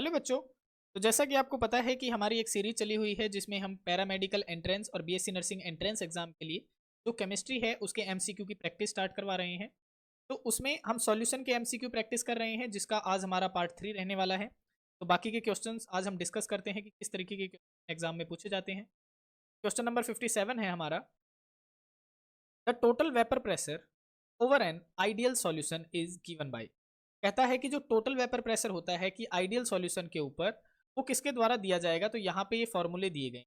Hello बच्चों। तो जैसा कि आपको पता है कि हमारी एक सीरीज चली हुई है जिसमें हम पैरामेडिकल एंट्रेंस और बीएससी नर्सिंग एंट्रेंस एग्जाम के लिए जो केमिस्ट्री है उसके एमसीक्यू की प्रैक्टिस स्टार्ट करवा रहे हैं। तो उसमें हम सॉल्यूशन के एमसीक्यू प्रैक्टिस कर रहे हैं जिसका आज हमारा पार्ट 3 रहने वाला है। तो बाकी के क्वेश्चंस आज हम डिस्कस करते हैं कि किस तरीके के एग्जाम में पूछे जाते हैं। क्वेश्चन नंबर 57 है हमारा, the total vapour pressure over an ideal solution is given by. कहता है कि जो टोटल वेपर प्रेशर होता है कि आइडियल सॉल्यूशन के ऊपर वो किसके द्वारा दिया जाएगा। तो यहाँ पे ये फॉर्मूले दिए गए।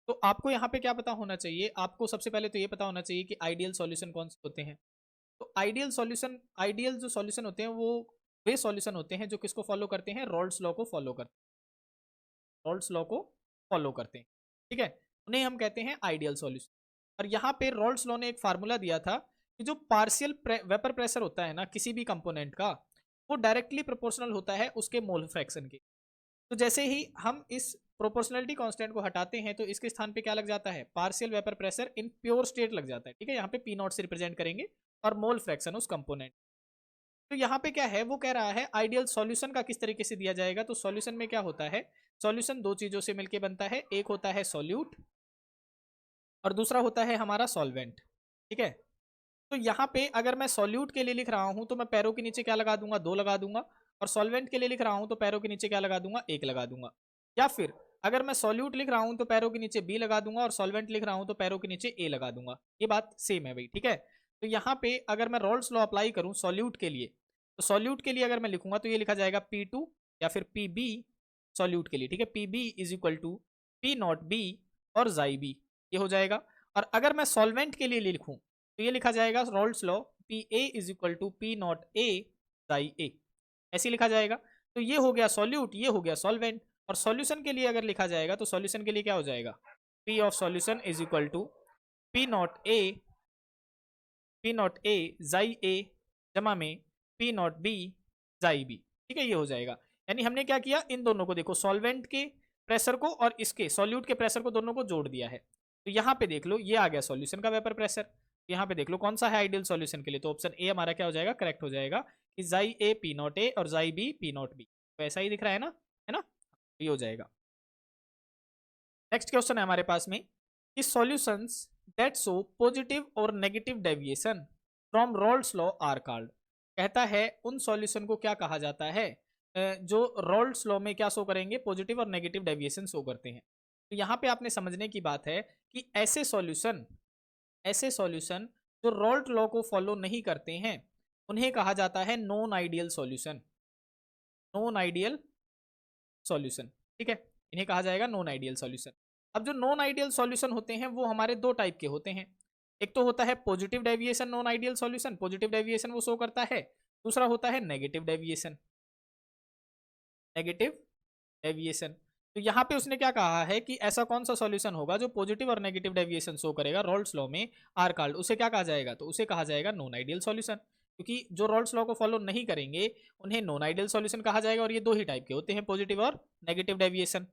तो आपको यहाँ पे क्या पता होना चाहिए, आपको सबसे पहले तो ये पता होना चाहिए कि आइडियल सॉल्यूशन कौन से होते हैं। तो आइडियल जो सॉल्यूशन होते हैं वो वे सॉल्यूशन होते हैं जो किसको फॉलो करते हैं, रॉल्ड्स लॉ को फॉलो करते हैं। रॉल्ड्स लॉ को फॉलो करते हैं, ठीक है, उन्हें हम कहते हैं आइडियल सॉल्यूशन। और यहाँ पे रॉल्ड्स लॉ ने एक फार्मूला दिया था कि जो पार्शियल वेपर प्रेशर होता है ना किसी भी कंपोनेंट का, वो डायरेक्टली प्रोपोर्शनल होता है उसके मोल फ्रैक्शन के। तो जैसे ही हम इस प्रोपोर्शनलिटी कांस्टेंट को हटाते हैं तो इसके स्थान पे क्या लग जाता है, partial vapour pressure in pure state लग जाता है, ठीक है। यहाँ पे पी नॉट से रिप्रेजेंट करेंगे और मोल फ्रैक्शन उस कंपोनेंट। तो यहाँ पे क्या है, वो कह रहा है आइडियल सॉल्यूशन का किस तरीके से दिया जाएगा। तो सॉल्यूशन में क्या होता है, सॉल्यूशन दो चीजों से मिलकर बनता है, एक होता है सॉल्यूट और दूसरा होता है हमारा सॉल्वेंट, ठीक है। तो यहाँ पे अगर मैं सॉल्यूट के लिए लिख रहा हूं तो मैं पैरों के नीचे क्या लगा दूंगा, 2 लगा दूंगा। और सॉल्वेंट के लिए लिख रहा हूं तो पैरों के नीचे क्या लगा दूंगा, 1 लगा दूंगा। या फिर अगर मैं सॉल्यूट लिख रहा हूं तो पैरों के नीचे बी लगा दूंगा और सॉल्वेंट लिख रहा हूं तो पैरों के नीचे ए लगा दूंगा। ये बात सेम है भाई, ठीक है। तो यहाँ पे अगर मैं रॉल्ड्स लॉ अप्लाई करूं सॉल्यूट के लिए, तो सॉल्यूट के लिए अगर मैं लिखूंगा तो ये लिखा जाएगा P2 या फिर PB सॉल्यूट के लिए, ठीक है। PB is equal to P not B और जाई B, ये हो जाएगा। और अगर मैं सॉल्वेंट के लिए लिखूं तो ये लिखा जाएगा Raoult's law PA is equal to P not A जाई A, ऐसे लिखा जाएगा। तो ये हो गया सॉल्यूट, ये हो गया सॉल्वेंट। और सॉल्यूशन के लिए अगर लिखा जाएगा तो सॉल्यूशन के लिए क्या हो जाएगा, P of solution is equal to P not A जाई A जमा में P नॉट B जाई B, ठीक है, ये हो जाएगा। यानी हमने क्या किया, इन दोनों को देखो, सॉल्वेंट के प्रेशर को और इसके सॉल्यूट के प्रेशर को दोनों को जोड़ दिया है। तो यहाँ पे देख लो ये आ गया सॉल्यूशन का वेपर प्रेशर। यहाँ पे देख लो कौन सा है आइडियल सॉल्यूशन के लिए, तो ऑप्शन ए हमारा क्या हो जाएगा, करेक्ट हो जाएगा कि जाई ए पी नॉट ए और जाई बी पी नॉट बी। तो ऐसा ही दिख रहा है ना, है ना, ये हो जाएगा। नेक्स्ट क्वेश्चन है हमारे पास में कि सॉल्यूशंस दैट शो पॉजिटिव और negative deviation from Raoult's law are called. कहता है उन सॉल्यूशन को क्या कहा जाता है जो रॉल्ड्स लॉ में क्या शो करेंगे, पॉजिटिव और नेगेटिव डेविएशन शो करते हैं। तो यहाँ पे आपने समझने की बात है कि ऐसे सॉल्यूशन जो रॉल्ट लॉ को फॉलो नहीं करते हैं उन्हें कहा जाता है non ideal solution. Non ideal solution, ठीक है, इन्हें कहा जाएगा नॉन आइडियल सॉल्यूशन। अब जो नॉन आइडियल सॉल्यूशन होते हैं वो हमारे दो टाइप के होते हैं। एक तो होता है positive deviation non ideal solution, positive deviation वो शो करता है। दूसरा होता है नेगेटिव डेविएशन, नेगेटिव डेविएशन। तो यहाँ पे उसने क्या कहा है कि ऐसा कौन सा सॉल्यूशन होगा जो पॉजिटिव और नेगेटिव डेविएशन शो करेगा रॉल्ड्स लॉ में आर कॉल्ड, उसे क्या कहा जाएगा, तो उसे कहा जाएगा नॉन आइडियल सॉल्यूशन। क्योंकि जो रॉल्ड्स लॉ को फॉलो नहीं करेंगे उन्हें नॉन आइडियल सॉल्यूशन कहा जाएगा। और ये दो ही टाइप के होते हैं, पॉजिटिव और नेगेटिव डेविएशन।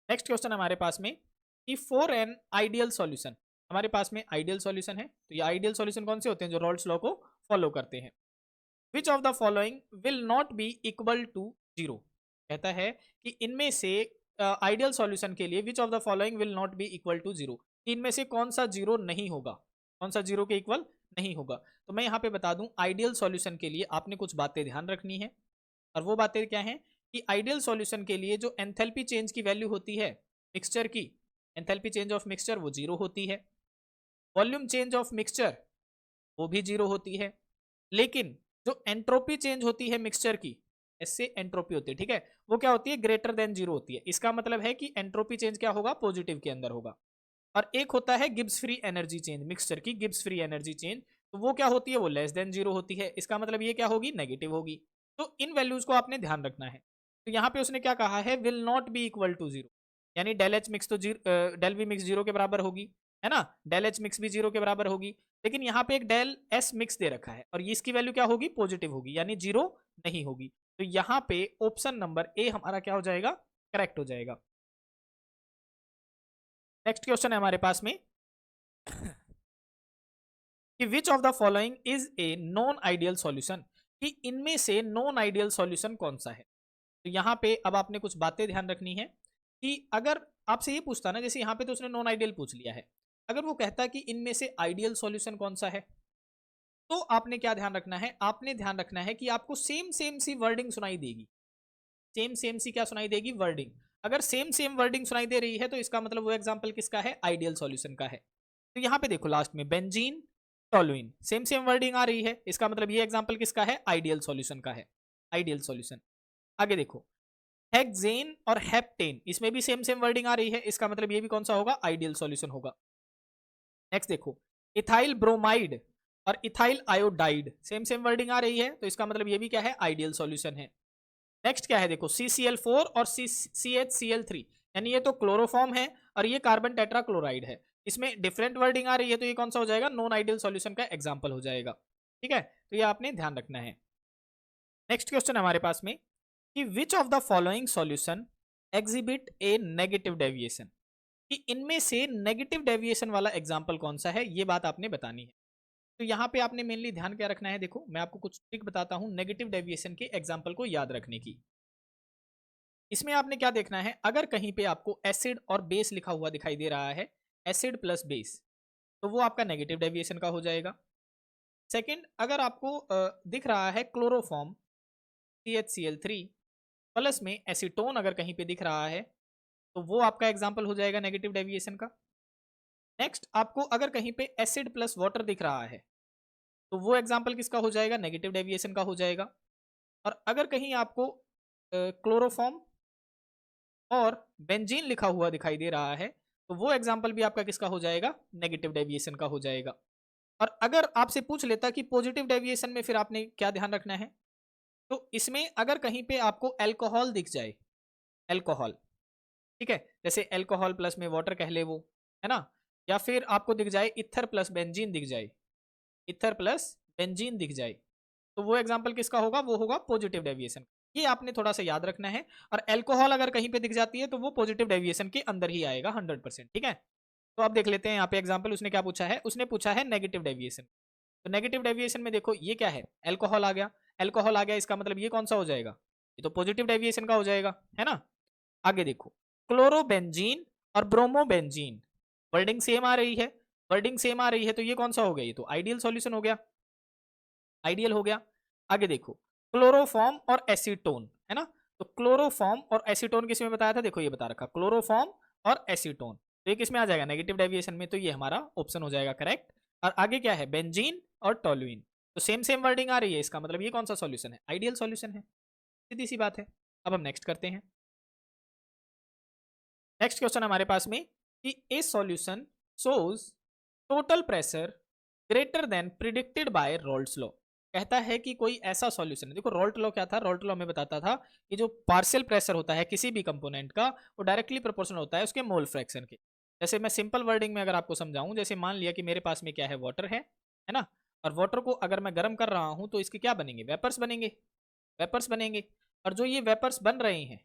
नेक्स्ट क्वेश्चन हमारे पास में कि फॉर एन आइडियल सॉल्यूशन, हमारे पास में आइडियल सॉल्यूशन है। तो ये आइडियल सॉल्यूशन कौन से होते हैं, जो रॉल्ड्स लॉ को फॉलो करते हैं। Which of the following will not be equal to 0। कहता है कि इनमें से आइडियल सॉल्यूशन के लिए which of the following will not be equal to 0, इनमें से कौन सा 0 नहीं होगा, कौन सा 0 के इक्वल नहीं होगा। तो मैं यहाँ पे बता दूं आइडियल सॉल्यूशन के लिए आपने कुछ बातें ध्यान रखनी है। और वो बातें क्या हैं कि आइडियल सॉल्यूशन के लिए जो एंथैल्पी चेंज की वैल्यू होती है मिक्सचर की, एंथैल्पी चेंज ऑफ मिक्सचर वो 0 होती है। वॉल्यूम चेंज ऑफ मिक्सचर वो भी 0 होती है। लेकिन जो एंट्रोपी चेंज होती है मिक्सचर की, इससे एंट्रोपी होती है, ठीक है, वो क्या होती है, ग्रेटर देन 0 होती है। इसका मतलब है कि एंट्रोपी चेंज क्या होगा, पॉजिटिव के अंदर होगा। और एक होता है Gibbs free energy change, mixture की गिब्स फ्री एनर्जी चेंज, तो वो क्या होती है, वो लेस देन 0 होती है। इसका मतलब ये क्या होगी, नेगेटिव होगी। तो इन वैल्यूज को आपने ध्यान रखना है। तो यहाँ पे उसने क्या कहा है, will not be equal to 0, यानी डेल एच मिक्स तो डेल वी मिक्स 0 के बराबर होगी, है ना, डेल एच मिक्स भी 0 के बराबर होगी। लेकिन यहाँ पे एक डेल एस मिक्स दे रखा है और इसकी वैल्यू क्या होगी, पॉजिटिव होगी, यानी 0 नहीं होगी। तो यहाँ पे ऑप्शन नंबर ए हमारा क्या हो जाएगा, करेक्ट हो जाएगा। नेक्स्ट क्वेश्चन है हमारे पास में कि which of the following is a non ideal solution. कि इनमें से नॉन आइडियल सॉल्यूशन कौन सा है। तो यहाँ पे अब आपने कुछ बातें ध्यान रखनी है कि अगर आपसे ये पूछता ना, जैसे यहाँ पे तो उसने नॉन आइडियल पूछ लिया है, अगर वो कहता कि इनमें से आइडियल सॉल्यूशन कौन सा है, तो आपने क्या ध्यान रखना है, आपने ध्यान रखना है कि आपको सेम सेम सी वर्डिंग सुनाई देगी। सेम सेम सी क्या सुनाई देगी, वर्डिंग। अगर सेम सेम वर्डिंग सुनाई दे रही है तो इसका मतलब वो एग्जांपल किसका है, आइडियल सॉल्यूशन का है। तो यहाँ पे देखो लास्ट में benzene toluene, same same wording आ रही है, इसका मतलब ये एग्जांपल किसका है, आइडियल सॉल्यूशन का है, आइडियल सॉल्यूशन। आगे देखो हेक्सेन और हेप्टेन, इसमें भी सेम सेम वर्डिंग आ रही है, इसका मतलब ये भी कौन सा होगा, आइडियल सॉल्यूशन होगा। नेक्स्ट देखो इथाइल ब्रोमाइड और ethyl iodide, same same wording आ रही है, तो इसका मतलब ये भी क्या है, आइडियल सॉल्यूशन है। नेक्स्ट क्या है देखो CCl4 और CHCl3, यानी ये तो क्लोरोफॉर्म है और ये कार्बन टेट्राक्लोराइड है, इसमें डिफरेंट वर्डिंग आ रही है, तो ये कौन सा हो जाएगा, नॉन आइडियल सॉल्यूशन का एग्जांपल हो जाएगा। ठीक है, तो ये आपने ध्यान रखना है। नेक्स्ट क्वेश्चन हमारे पास में कि which of the following solution exhibit A negative deviation, कि इनमें से नेगेटिव डेविएशन वाला एग्जांपल कौन सा है, ये बात आपने बतानी है। तो यहाँ पे आपने मेनली ध्यान क्या रखना है, देखो मैं आपको कुछ ट्रिक बताता हूँ नेगेटिव डेविएशन के एग्जांपल को याद रखने की। इसमें आपने क्या देखना है, अगर कहीं पे आपको एसिड और बेस लिखा हुआ दिखाई दे रहा है, एसिड प्लस बेस, तो वो आपका नेगेटिव डेविएशन का हो जाएगा। सेकंड, अगर आपको दिख रहा है क्लोरोफॉर्म CHCl3 प्लस में एसीटोन अगर कहीं पे दिख रहा है, तो वो आपका एग्जाम्पल हो जाएगा नेगेटिव डेविएशन का। नेक्स्ट, आपको अगर कहीं पे एसिड प्लस वाटर दिख रहा है, तो वो एग्जाम्पल किसका हो जाएगा, नेगेटिव डेविएशन का हो जाएगा। और अगर कहीं आपको क्लोरोफॉर्म और बेंजीन लिखा हुआ दिखाई दे रहा है, तो वो एग्जाम्पल भी आपका किसका हो जाएगा, नेगेटिव डेविएशन का हो जाएगा। और अगर आपसे पूछ लेता कि पॉजिटिव डेविएशन में फिर आपने क्या ध्यान रखना है, तो इसमें अगर कहीं पे आपको अल्कोहल दिख जाए, अल्कोहल, ठीक है, जैसे अल्कोहल प्लस में वाटर कह ले वो, है ना, या फिर आपको दिख जाए इथर प्लस बेंजीन दिख जाए, इथर प्लस बेंजीन दिख जाए, तो वो एग्जाम्पल किसका होगा, वो होगा पॉजिटिव डेविएशन। ये आपने थोड़ा सा याद रखना है। और अल्कोहल अगर कहीं पे दिख जाती है तो वो पॉजिटिव डेविएशन के अंदर ही आएगा 100%। ठीक है, तो अब देख लेते हैं यहाँ पे एग्जाम्पल उसने क्या पूछा है, उसने पूछा है नेगेटिव डेविएशन। तो नेगेटिव डेविएशन में देखो ये क्या है, अल्कोहल आ गया, अल्कोहल आ गया, इसका मतलब ये कौन सा हो जाएगा, ये तो पॉजिटिव डेविएशन का हो जाएगा, है ना। आगे देखो क्लोरोबेंजीन और ब्रोमोबेंजीन, वर्डिंग सेम आ रही है, वर्डिंग सेम आ रही है, तो ये कौन सा हो गया, ये तो आइडियल सॉल्यूशन हो गया, आइडियल हो गया। आगे देखो क्लोरोफॉर्म और एसीटोन, है ना, तो क्लोरोफॉर्म और एसीटोन किसमें बताया था, देखो ये बता रखा क्लोरोफॉर्म और एसीटोन, तो ये किसमें आ जाएगा, नेगेटिव डेविएशन में, तो ये हमारा ऑप्शन हो जाएगा करेक्ट। और आगे क्या है, बेंजीन और टोलुइन, तो सेम सेम वर्डिंग आ रही है, इसका मतलब ये कौन सा सॉल्यूशन है, आइडियल सॉल्यूशन है, सीधी सी बात है। अब हम नेक्स्ट करते हैं। नेक्स्ट क्वेश्चन हमारे पास में कि ए solution shows total pressure greater than predicted by Raoult's law, कहता है कि कोई ऐसा सॉल्यूशन है, देखो रोल्ट लॉ क्या था, रोल्ट लॉ में बताता था कि जो पार्शियल प्रेशर होता है किसी भी कंपोनेंट का, वो डायरेक्टली प्रोपोर्शनल होता है उसके मोल फ्रैक्शन के। जैसे मैं सिंपल वर्डिंग में अगर आपको समझाऊं, जैसे मान लिया कि मेरे पास में क्या है, वाटर है ना, और वाटर को अगर मैं गर्म कर रहा हूं तो इसके क्या बनेंगे, वेपर्स बनेंगे, वेपर्स बनेंगे। और जो ये वेपर्स बन रहे हैं,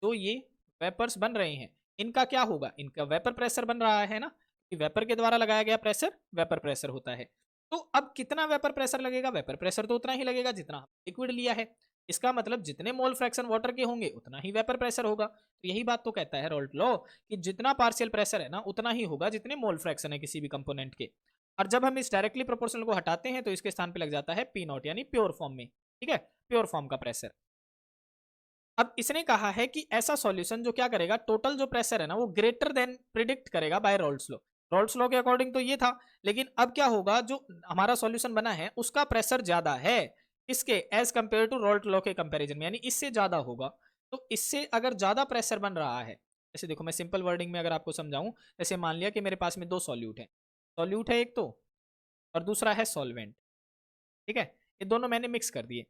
जो ये वेपर्स बन रहे हैं, इनका क्या होगा, इनका वेपर प्रेशर बन रहा है ना, कि वेपर के द्वारा लगाया गया प्रेशर वेपर प्रेशर होता है। तो अब कितना वेपर प्रेशर लगेगा, वेपर प्रेशर तो उतना ही लगेगा जितना लिक्विड लिया है, इसका मतलब जितने मोल फ्रैक्शन वाटर के होंगे उतना ही वेपर प्रेशर होगा। तो यही बात तो कहता है रोल्ट लॉ कि जितना पार्शियल प्रेशर है ना उतना ही होगा जितने मोल फ्रैक्शन है किसी भी कंपोनेंट के। और जब हम इस डायरेक्टली प्रोपोर्शनल को हटाते हैं तो इसके स्थान पे लग जाता है पी नॉट, यानी प्योर फॉर्म में, ठीक है, प्योर फॉर्म का प्रेशर। अब इसने कहा है कि ऐसा सॉल्यूशन जो क्या करेगा, टोटल जो प्रेशर है ना वो ग्रेटर देन प्रिडिक्ट करेगा by Raoult's law. Raoult's law के अकॉर्डिंग तो ये था, लेकिन अब क्या होगा, जो हमारा सॉल्यूशन बना है उसका प्रेशर ज्यादा है, इसके as compare to Raoult law के कंपैरिजन में, यानी इससे ज्यादा होगा। तो इससे अगर ज्यादा प्रेशर बन रहा है, जैसे देखो मैं सिंपल वर्डिंग में अगर आपको समझाऊं, जैसे मान लिया कि मेरे पास में दो सॉल्यूट है, सॉल्यूट है एक तो, और दूसरा है सॉल्वेंट, ठीक है, ये दोनों मैंने मिक्स कर दिए,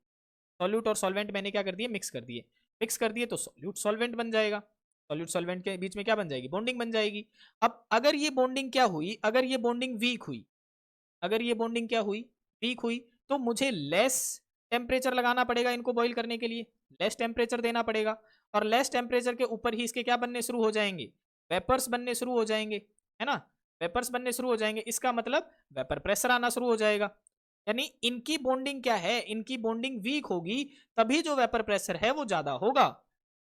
सॉल्यूट और सॉल्वेंट मैंने क्या कर दिए, मिक्स कर दिए, मिक्स कर दिए तो सॉल्यूट सॉल्वेंट बन जाएगा, सॉल्यूट सॉल्वेंट के बीच में क्या बन जाएगी, बॉन्डिंग बन जाएगी। अब अगर ये बॉन्डिंग क्या हुई, अगर ये बॉन्डिंग वीक हुई, अगर ये बॉन्डिंग क्या हुई, वीक हुई, तो मुझे लेस टेम्परेचर लगाना पड़ेगा इनको बॉईल करने के लिए, लेस टेम्परेचर देना पड़ेगा, और लेस टेम्परेचर के ऊपर ही इसके क्या बनने शुरू हो जाएंगे, वेपर्स बनने शुरू हो जाएंगे, है ना, वेपर्स बनने शुरू हो जाएंगे, इसका मतलब वेपर प्रेशर आना शुरू हो जाएगा। यानी इनकी बॉन्डिंग क्या है, इनकी बॉन्डिंग वीक होगी, तभी जो वेपर प्रेशर है वो ज्यादा होगा।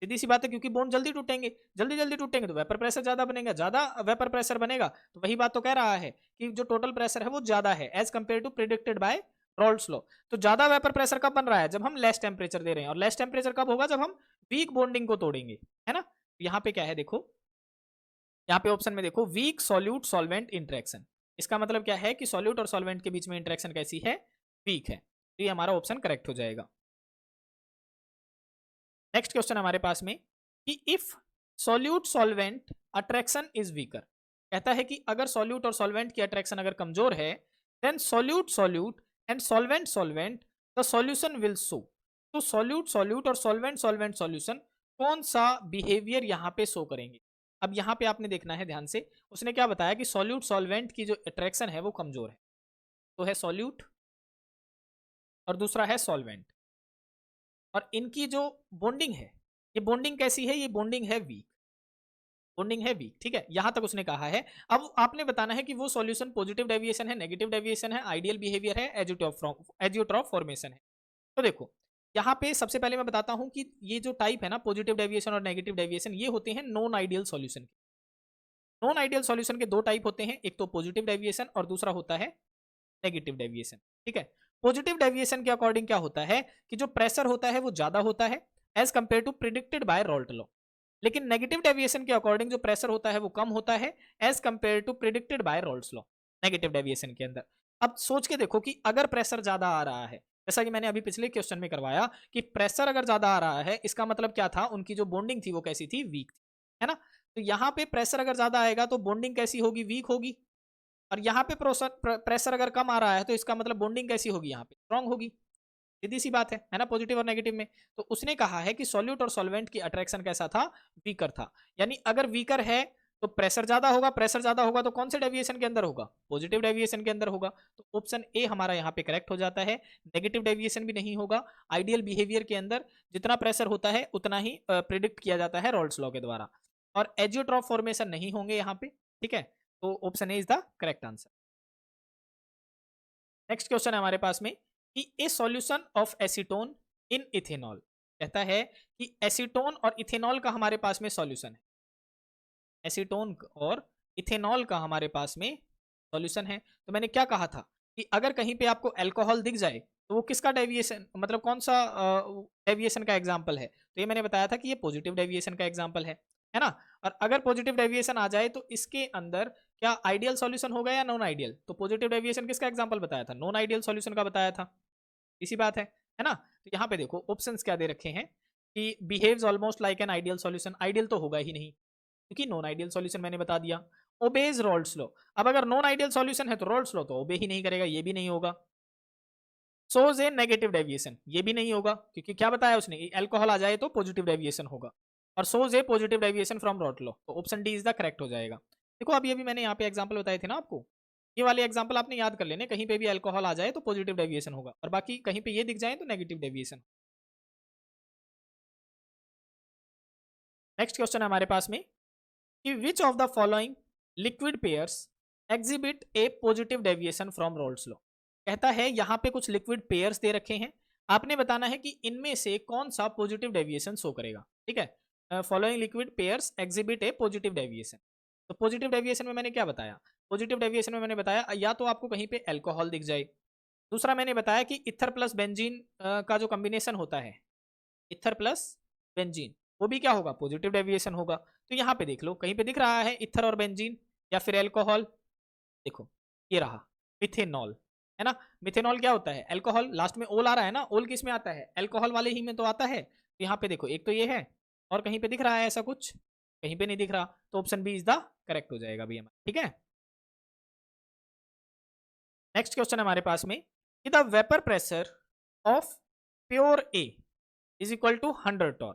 सीधी सी बात है, क्योंकि बॉन्ड जल्दी टूटेंगे, जल्दी जल्दी टूटेंगे तो वेपर प्रेशर ज्यादा बनेगा, ज्यादा वेपर प्रेशर बनेगा तो वही बात तो कह रहा है कि जो टोटल प्रेशर है वो ज्यादा है as compare to predicted by Raoult's law. तो ज्यादा वेपर प्रेशर कब बन रहा है, जब हम लेस टेम्परेचर दे रहे हैं, और लेस टेम्परेचर कब होगा, जब हम वीक बॉन्डिंग को तोड़ेंगे, है ना। यहाँ पे क्या है देखो, यहाँ पे ऑप्शन में देखो वीक सॉल्यूट सॉल्वेंट इंटरेक्शन, इसका मतलब क्या है कि सॉल्यूट और सॉल्वेंट के बीच में इंटरेक्शन कैसी है, वीक है। तो ये हमारा ऑप्शन करेक्ट हो जाएगा। नेक्स्ट क्वेश्चन हमारे पास में कि if solute solvent attraction is weaker, कहता है कि अगर सॉल्यूट और सॉल्वेंट की अट्रैक्शन अगर कमजोर है, then solute solute and solvent solvent the solution will show. तो सॉल्यूट सॉल्यूट और सॉल्वेंट सॉल्वेंट सॉल्यूशन कौन सा बिहेवियर यहाँ पे शो करेंगे। अब यहाँ पे आपने देखना है ध्यान से, उसने क्या बताया कि सॉल्यूट सॉल्वेंट की जो अट्रैक्शन है वो कमजोर है, तो है सॉल्यूट और दूसरा है सॉल्वेंट, और इनकी जो बॉन्डिंग है, ये बॉन्डिंग कैसी है, ये बॉन्डिंग है वीक, बॉन्डिंग है वीक, ठीक है, यहां तक उसने कहा है। अब आपने बताना है कि वो सॉल्यूशन पॉजिटिव डेविएशन है, नेगेटिव डेविएशन है, आइडियल बिहेवियर है, एजियोट्रॉफ फॉर्मेशन है। तो देखो यहाँ पे सबसे पहले मैं बताता हूं कि ये जो टाइप है ना पॉजिटिव डेविएशन और नेगेटिव डेविएशन, ये होते हैं non ideal solution. Non ideal solution के दो टाइप होते हैं, एक तो पॉजिटिव डेविएशन और दूसरा होता है नेगेटिव डेविएशन, ठीक है। पॉजिटिव डेविएशन के अकॉर्डिंग क्या होता है कि जो प्रेशर होता है वो ज्यादा होता है as compare to predicted by Raoult law, लेकिन नेगेटिव डेविएशन के अकॉर्डिंग जो प्रेशर होता है वो कम होता है as compare to predicted by Raoult's law, negative deviation के अंदर। अब सोच के देखो कि अगर प्रेशर ज्यादा आ रहा है, जैसा कि मैंने अभी पिछले क्वेश्चन में करवाया कि प्रेशर अगर ज्यादा आ रहा है, इसका मतलब क्या था, उनकी जो बॉन्डिंग थी वो कैसी थी, वीक थी, है ना। तो यहाँ पे प्रेशर अगर ज्यादा आएगा तो बॉन्डिंग कैसी होगी, वीक होगी, और यहाँ पे प्रेशर अगर कम आ रहा है तो इसका मतलब बॉन्डिंग कैसी होगी, यहाँ पे स्ट्रांग होगी। सीधी सी बात है ना, पॉजिटिव और नेगेटिव में। तो उसने कहा है कि सॉल्यूट और सॉल्वेंट की अट्रैक्शन कैसा था, वीकर था। यानी अगर वीकर है तो प्रेशर ज्यादा होगा, प्रेशर ज्यादा होगा तो कौन से डेविएशन के अंदर होगा, पॉजिटिव डेविएशन के अंदर होगा। तो ऑप्शन ए हमारा यहाँ पे करेक्ट हो जाता है, नेगेटिव डेविएशन भी नहीं होगा। आइडियल बिहेवियर के अंदर जितना प्रेशर होता है उतना ही प्रिडिक्ट किया जाता है रॉल्ट्स लॉ के द्वारा, और एजियोट्रॉफ फॉर्मेशन नहीं होंगे यहाँ पे, ठीक है। तो option A is the correct answer. Next question है हमारे पास में कि ए solution of acetone in ethanol, कहता है कि एसीटोन और इथेनॉल का हमारे पास में सॉल्यूशन है, एसीटोन और इथेनॉल का हमारे पास में सॉल्यूशन है। तो मैंने क्या कहा था कि अगर कहीं पे आपको अल्कोहल दिख जाए तो वो किसका डेविएशन, मतलब कौन सा डेविएशन का एग्जाम्पल है, तो ये मैंने बताया था कि ये पॉजिटिव डेविएशन का एग्जाम्पल है ना। और अगर पॉजिटिव डेविएशन आ जाए तो इसके अंदर क्या आइडियल सॉल्यूशन होगा या नॉन आइडियल, तो पॉजिटिव डेविएशन किसका एग्जांपल बताया था, नॉन आइडियल सॉल्यूशन का बताया था, इसी बात है ना। तो यहाँ पे देखो ऑप्शंस क्या दे रखे हैं कि behaves almost like an ideal solution, ideal तो होगा ही नहीं क्योंकि नॉन आइडियल सॉल्यूशन मैंने बता दिया। ओबेज रॉल्ट्स लॉ, अब अगर नॉन आइडियल सॉल्यूशन है तो रॉल्ट्स लॉ तो ओबे ही नहीं करेगा, ये भी नहीं होगा। सोज ए नेगेटिव डेविएशन, ये भी नहीं होगा क्योंकि क्या बताया उसने, अल्कोहल आ जाए तो पॉजिटिव डेविएशन होगा, और shows a positive deviation from Raoult law, तो option D is the correct हो जाएगा। देखो अभी अभी मैंने यहाँ पे एग्जांपल बताए थे ना आपको, ये वाले एग्जांपल आपने याद कर लेने, कहीं पे भी अल्कोहल आ जाए तो पॉजिटिव डेविएशन होगा और बाकी कहीं पे ये दिख जाए तो नेगेटिव डेविएशन। नेक्स्ट क्वेश्चन है हमारे पास में कि which of the following liquid pairs exhibit a positive deviation from Raoult's law, कहता है यहाँ पे कुछ लिक्विड पेयर्स दे रखे हैं, आपने बताना है कि इनमें से कौन सा पॉजिटिव डेविएशन शो करेगा, ठीक है। Following liquid pairs exhibit a positive deviation, तो पॉजिटिव डेविएशन में मैंने क्या बताया, पॉजिटिव डेविएशन में मैंने बताया या तो आपको कहीं पे अल्कोहल दिख जाए, दूसरा मैंने बताया कि इथर प्लस बेंजीन का जो कॉम्बिनेशन होता है, इथर प्लस बेंजीन, वो भी क्या होगा, पॉजिटिव डेविएशन होगा। तो यहाँ पे देख लो कहीं पे दिख रहा है इथर और बेंजीन या फिर अल्कोहल, देखो ये रहा मिथेनॉल, है ना। मिथेनॉल क्या होता है, अल्कोहल, लास्ट में ओल आ रहा है ना, ओल किस में आता है, अल्कोहल वाले ही में तो आता है। तो यहाँ पे देखो एक तो ये है और कहीं पे दिख रहा है ऐसा कुछ, कहीं पे नहीं दिख रहा, तो option B is the correct हो जाएगा भी हमारा, ठीक है। नेक्स्ट क्वेश्चन हमारे पास में कि the vapour pressure of pure A is equal to 100 torr,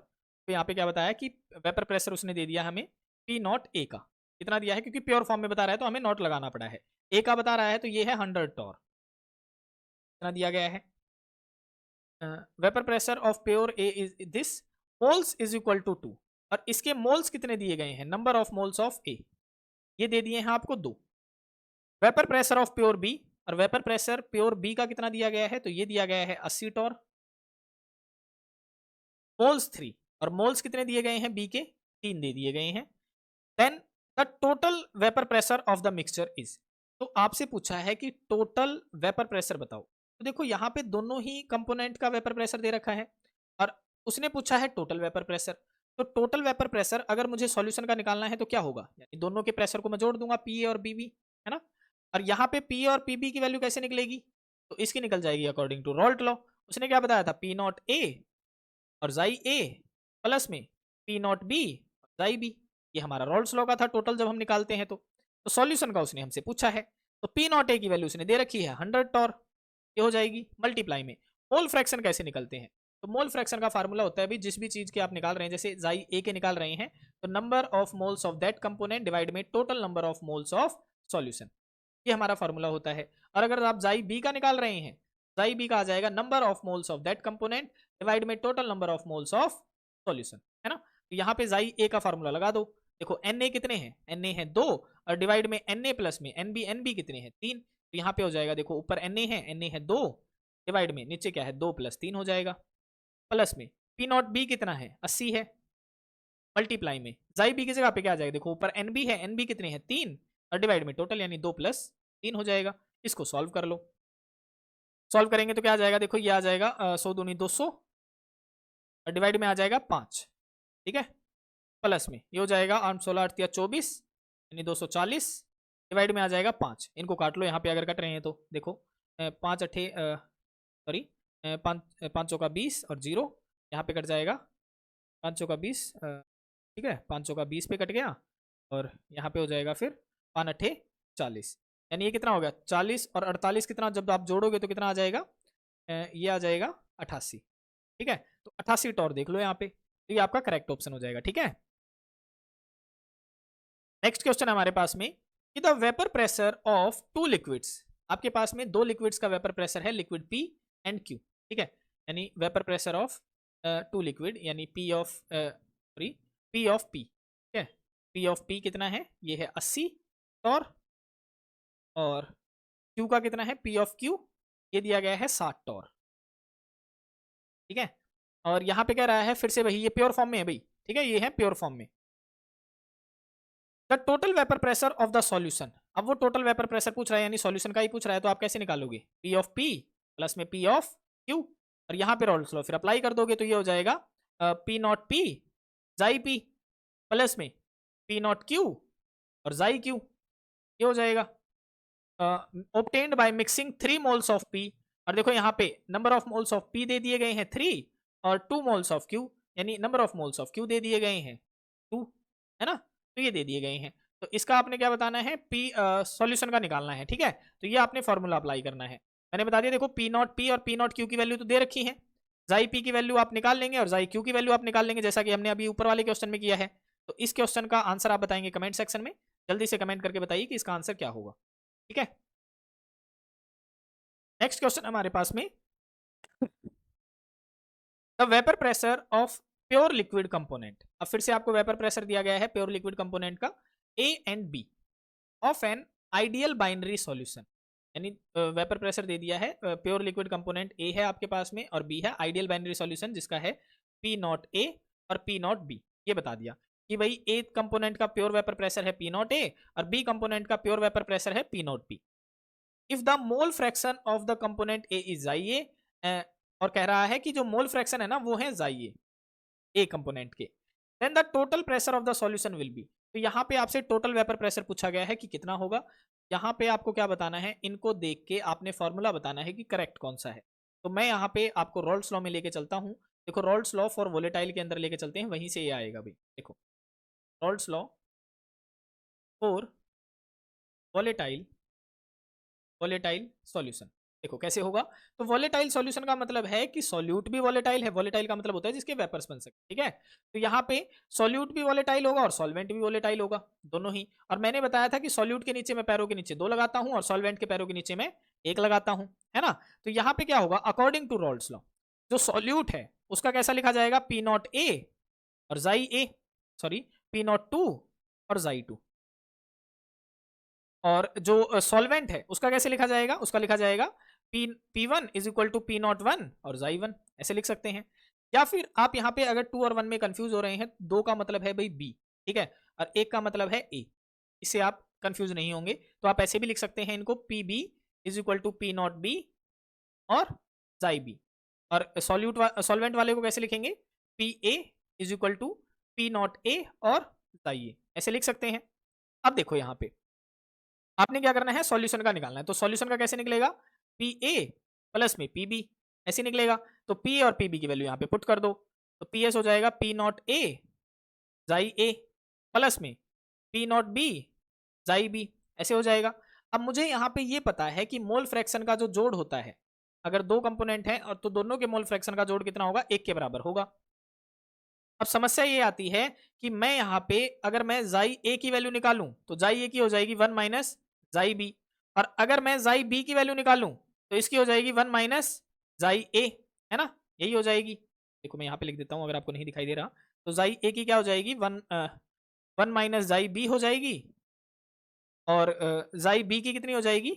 तो यहाँ पे क्या बताया कि वेपर प्रेशर उसने दे दिया हमें पी नॉट ए का, कितना दिया है, क्योंकि प्योर फॉर्म में बता रहा है तो हमें नॉट लगाना पड़ा है, ए का बता रहा है तो ये है 100 टॉर, कितना दिया गया है, vapour pressure of pure A is this, moles is equal to 2, और इसके मोल्स कितने दिए गए हैं, number of moles of A, ये दे दिए हैं आपको 2। Vapour pressure of pure B और वेपर प्रेशर प्योर बी का कितना दिया गया है, तो ये दिया गया है 80 टॉर। मोल्स 3, और मोल्स कितने दिए गए हैं बी के, 3 दे दिए गए हैं। Then the total vapour pressure of the mixture is, तो आपसे पूछा है कि टोटल वेपर प्रेशर बताओ। तो देखो यहाँ पे दोनों ही कंपोनेंट का वेपर प्रेशर दे रखा है और उसने पूछा है टोटल वेपर प्रेशर। तो टोटल वेपर प्रेशर अगर मुझे सॉल्यूशन का निकालना है तो क्या होगा, यानी दोनों के प्रेशर को मैं जोड़ दूंगा, पी ए और बी बी, है ना। और यहाँ पे पी ए और पी बी की वैल्यू कैसे निकलेगी, तो इसकी निकल जाएगी अकॉर्डिंग टू रॉल्ट लॉ। उसने क्या बताया था, पी नॉट ए और जाई ए प्लस में पी नॉट बी और जाई बी। ये हमारा रॉल्स लॉ का था टोटल जब हम निकालते हैं तो सॉल्यूशन का उसने हमसे पूछा है। तो पी नॉट ए की वैल्यू उसने दे रखी है 100 टॉर, ये हो जाएगी मल्टीप्लाई में। मोल फ्रैक्शन कैसे निकलते हैं, तो मोल फ्रैक्शन का फार्मूला होता है भी जिस भी चीज के आप निकाल रहे हैं, जैसे जाई ए के निकाल रहे हैं तो number of moles of that component divide में total number of moles of solution, ये हमारा फार्मूला होता है। और अगर आप जाई बी का निकाल रहे हैं, जाई बी का आ जाएगा number of moles of that component divide में total number of moles of solution, है ना। तो यहाँ पे जाई ए का फार्मूला लगा दो। देखो एन ए कितने हैं, एन ए है 2 और डिवाइड में एन ए प्लस में एन बी कितने हैं 3। तो यहाँ पे हो जाएगा, देखो ऊपर एन ए है 2 डिवाइड में नीचे क्या है 2 + 3 हो जाएगा, प्लस में पी नॉट बी कितना है 80 है, मल्टीप्लाई में जाई बी की जगह पे क्या आ जाएगा, देखो ऊपर एन बी है, एन बी कितने हैं 3 और डिवाइड में टोटल यानी 2 + 3 हो जाएगा। इसको सॉल्व कर लो, सॉल्व करेंगे तो क्या आ जाएगा, देखो ये आ जाएगा 100 दूनी 200 और डिवाइड में आ जाएगा 5, ठीक है, प्लस में ये हो जाएगा 8 16 8 24 यानी 240 डिवाइड में आ जाएगा 5। इनको काट लो यहाँ पे अगर कट रहे हैं तो देखो 5 अठे सॉरी 5 का 20 और 0 यहाँ पे कट जाएगा 5 का 20, ठीक है 5 का 20 पे कट गया और यहाँ पे हो जाएगा फिर 5 अठे 40, यानी ये कितना हो गया 40 और 48 कितना जब आप जोड़ोगे तो कितना आ जाएगा, ये आ जाएगा 88, ठीक है। तो 88 टॉर देख लो यहाँ पे, तो ये आपका करेक्ट ऑप्शन हो जाएगा, ठीक है। नेक्स्ट क्वेश्चन हमारे पास में कि the vapour pressure of 2 liquids, आपके पास में 2 लिक्विड्स का वेपर प्रेशर है, लिक्विड पी एंड क्यू, ठीक है, यानी वेपर प्रेशर ऑफ 2 लिक्विड यानी पी ऑफ पी, ठीक है, पी ऑफ पी कितना है, ये है 80 टॉर और क्यू का कितना है, पी ऑफ क्यू ये दिया गया है 60 टॉर, ठीक है। और यहाँ पे कह रहा है फिर से वही, ये प्योर फॉर्म में है भाई, ठीक है, ये है प्योर फॉर्म में। The total vapour pressure of the solution, अब वो टोटल वेपर प्रेशर पूछ रहा है यानी सॉल्यूशन का ही पूछ रहा है, तो आप कैसे निकालोगे, पी ऑफ पी प्लस में पी ऑफ क्यू और यहाँ पे रॉल्स लॉ फिर अप्लाई कर दोगे तो ये हो जाएगा पी नॉट पी जाई पी प्लस में पी नॉट क्यू और जाई क्यू, ये हो जाएगा obtained by mixing 3 moles of P. और देखो यहाँ पे number of moles of P दे दिए गए हैं 3 और 2 मोल्स ऑफ क्यू यानी number of moles of Q दे दिए गए हैं 2, है ना, तो ये दे दिए गए हैं। तो इसका आपने क्या बताना है, पी सॉल्यूशन का निकालना है, ठीक है। तो ये आपने फॉर्मूला अप्लाई करना है, मैंने बता दिया, देखो पी नॉट पी और पी नॉट क्यू की वैल्यू तो दे रखी है, जाई पी की वैल्यू आप निकाल लेंगे और जाई क्यू की वैल्यू आप निकाल लेंगे, जैसा कि हमने अभी ऊपर वाले क्वेश्चन में किया है। तो इस क्वेश्चन का आंसर आप बताएंगे कमेंट सेक्शन में, जल्दी से कमेंट करके बताइए कि इसका आंसर क्या होगा, ठीक है। नेक्स्ट क्वेश्चन हमारे पास में the vapour pressure of pure liquid component, अब फिर से आपको वेपर प्रेशर दिया गया है प्योर लिक्विड कंपोनेंट का A and B of an ideal binary solution, यानी वेपर प्रेशर दे दिया है, प्योर लिक्विड कंपोनेंट ए है आपके पास में और बी है आइडियल बाइनरी सॉल्यूशन जिसका है पी नॉट ए और पी नॉट बी। ये बता दिया कि भाई ए कंपोनेंट का प्योर वेपर प्रेशर है पी नॉट ए और बी कंपोनेंट का प्योर वेपर प्रेशर है P not be. If the mole fraction of the component A is जाइए, और कह रहा है कि जो मोल फ्रैक्शन है ना वो है जाइए ए कंपोनेंट के, then the total pressure of the solution will be. तो यहाँ पे आपसे टोटल वेपर प्रेशर पूछा गया है कि कितना होगा, यहाँ पे आपको क्या बताना है, इनको देख के आपने फॉर्मूला बताना है कि करेक्ट कौन सा है। तो मैं यहाँ पे आपको रॉल्स लॉ में लेके चलता हूँ, देखो रॉल्स लॉ फॉर वोलेटाइल के अंदर लेके चलते हैं, वहीं से ये आएगा भाई, देखो Rawls law for volatile solution, देखो कैसे होगा। तो वोलेटाइल सॉल्यूशन का मतलब है कि सॉल्यूट भी वोलेटाइल है, वोलेटाइल का मतलब होता है जिसके वेपर्स बन सके, ठीक है। तो यहाँ पे सॉल्यूट भी वोलेटाइल होगा और सॉल्वेंट भी वोलेटाइल होगा, दोनों ही। और मैंने बताया था कि सॉल्यूट के नीचे मैं पैरों के नीचे 2 लगाता हूं और सॉल्वेंट के पैरों के नीचे मैं 1 लगाता हूं, है ना। तो यहाँ पे क्या होगा, अकॉर्डिंग टू रॉल्स लॉ जो सॉल्यूट है उसका कैसा लिखा जाएगा, पी नॉट ए और जाई ए, सॉरी पी नॉट 2 और जाई 2, और जो सॉल्वेंट है उसका कैसे लिखा जाएगा, उसका लिखा जाएगा P1 is equal to P01 और Xi1, ऐसे लिख सकते हैं। या फिर आप यहाँ पे अगर 2 और 1 में कंफ्यूज हो रहे हैं, 2 का मतलब है भाई B, ठीक है, और 1 का मतलब है A, इससे आप कंफ्यूज नहीं होंगे, तो आप ऐसे भी लिख सकते हैं इनको PB is equal to P0B और Xi B। और सॉल्वेंट वाले को कैसे लिखेंगे, PA is equal to P0A और Xi A, ऐसे लिख सकते हैं। अब देखो यहाँ पे आपने क्या करना है, सॉल्यूशन का निकालना है, तो सॉल्यूशन का कैसे निकलेगा, पी ए प्लस में पी बी, ऐसे निकलेगा। तो पी और पी बी की वैल्यू यहाँ पे पुट कर दो, तो पी एस हो जाएगा पी नॉट ए जाई ए प्लस में पी नॉट बी जाई बी, ऐसे हो जाएगा। अब मुझे यहाँ पे ये पता है कि मोल फ्रैक्शन का जो जोड़ होता है, अगर 2 कंपोनेंट है और तो दोनों के मोल फ्रैक्शन का जोड़ कितना होगा, 1 के बराबर होगा। अब समस्या ये आती है कि मैं यहाँ पे अगर मैं जाई ए की वैल्यू निकालूं तो जाई ए की हो जाएगी 1 माइनस जाई बी, और अगर मैं जाई बी की वैल्यू निकालूं तो इसकी हो जाएगी 1 माइनस जाई ए, है ना, यही हो जाएगी। देखो मैं यहाँ पे लिख देता हूँ अगर आपको नहीं दिखाई दे रहा, तो जाई ए की क्या हो जाएगी, 1 माइनस जाई बी हो जाएगी, और जाई बी की कितनी हो जाएगी,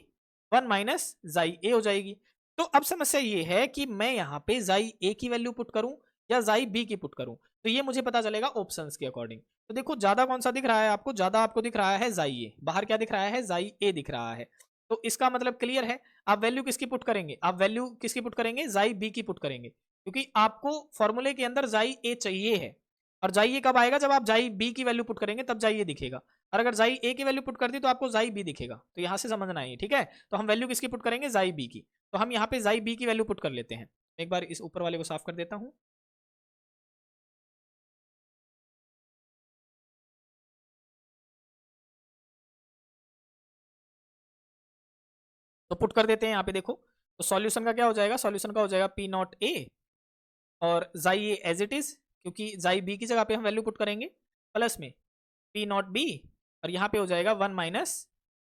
1 माइनस जाई ए हो जाएगी। तो अब समस्या ये है कि मैं यहाँ पे जाई ए की वैल्यू पुट करूं या जाई बी की पुट करूं, तो ये मुझे पता चलेगा ऑप्शंस के अकॉर्डिंग। तो देखो ज्यादा कौन सा दिख रहा है आपको, ज्यादा आपको दिख रहा है जाई ए, बाहर क्या दिख रहा है, जाई ए दिख रहा है। तो इसका मतलब क्लियर है, आप वैल्यू किसकी पुट करेंगे, आप वैल्यू किसकी पुट करेंगे, जाई बी की पुट करेंगे, क्योंकि आपको फॉर्मूले के अंदर जाई ए चाहिए है, और जाई ए कब आएगा, जब आप जाई बी की वैल्यू पुट करेंगे तब जाई ए दिखेगा, और अगर जाई ए की वैल्यू पुट कर दी तो आपको जाई बी दिखेगा। तो यहां से समझना है, ठीक है। तो हम वैल्यू किसकी पुट करेंगे, जाई बी की, तो हम यहाँ पे जाई बी की वैल्यू पुट कर लेते हैं। एक बार इस ऊपर वाले को साफ कर देता हूं। तो पुट कर देते हैं यहाँ पे, देखो तो सॉल्यूशन का क्या हो जाएगा, सॉल्यूशन का हो जाएगा पी नॉट ए और जाई ए एज इट इज, क्योंकि जाई बी की जगह पे हम वैल्यू पुट करेंगे, प्लस में पी नॉट बी, और यहाँ पे हो जाएगा 1 माइनस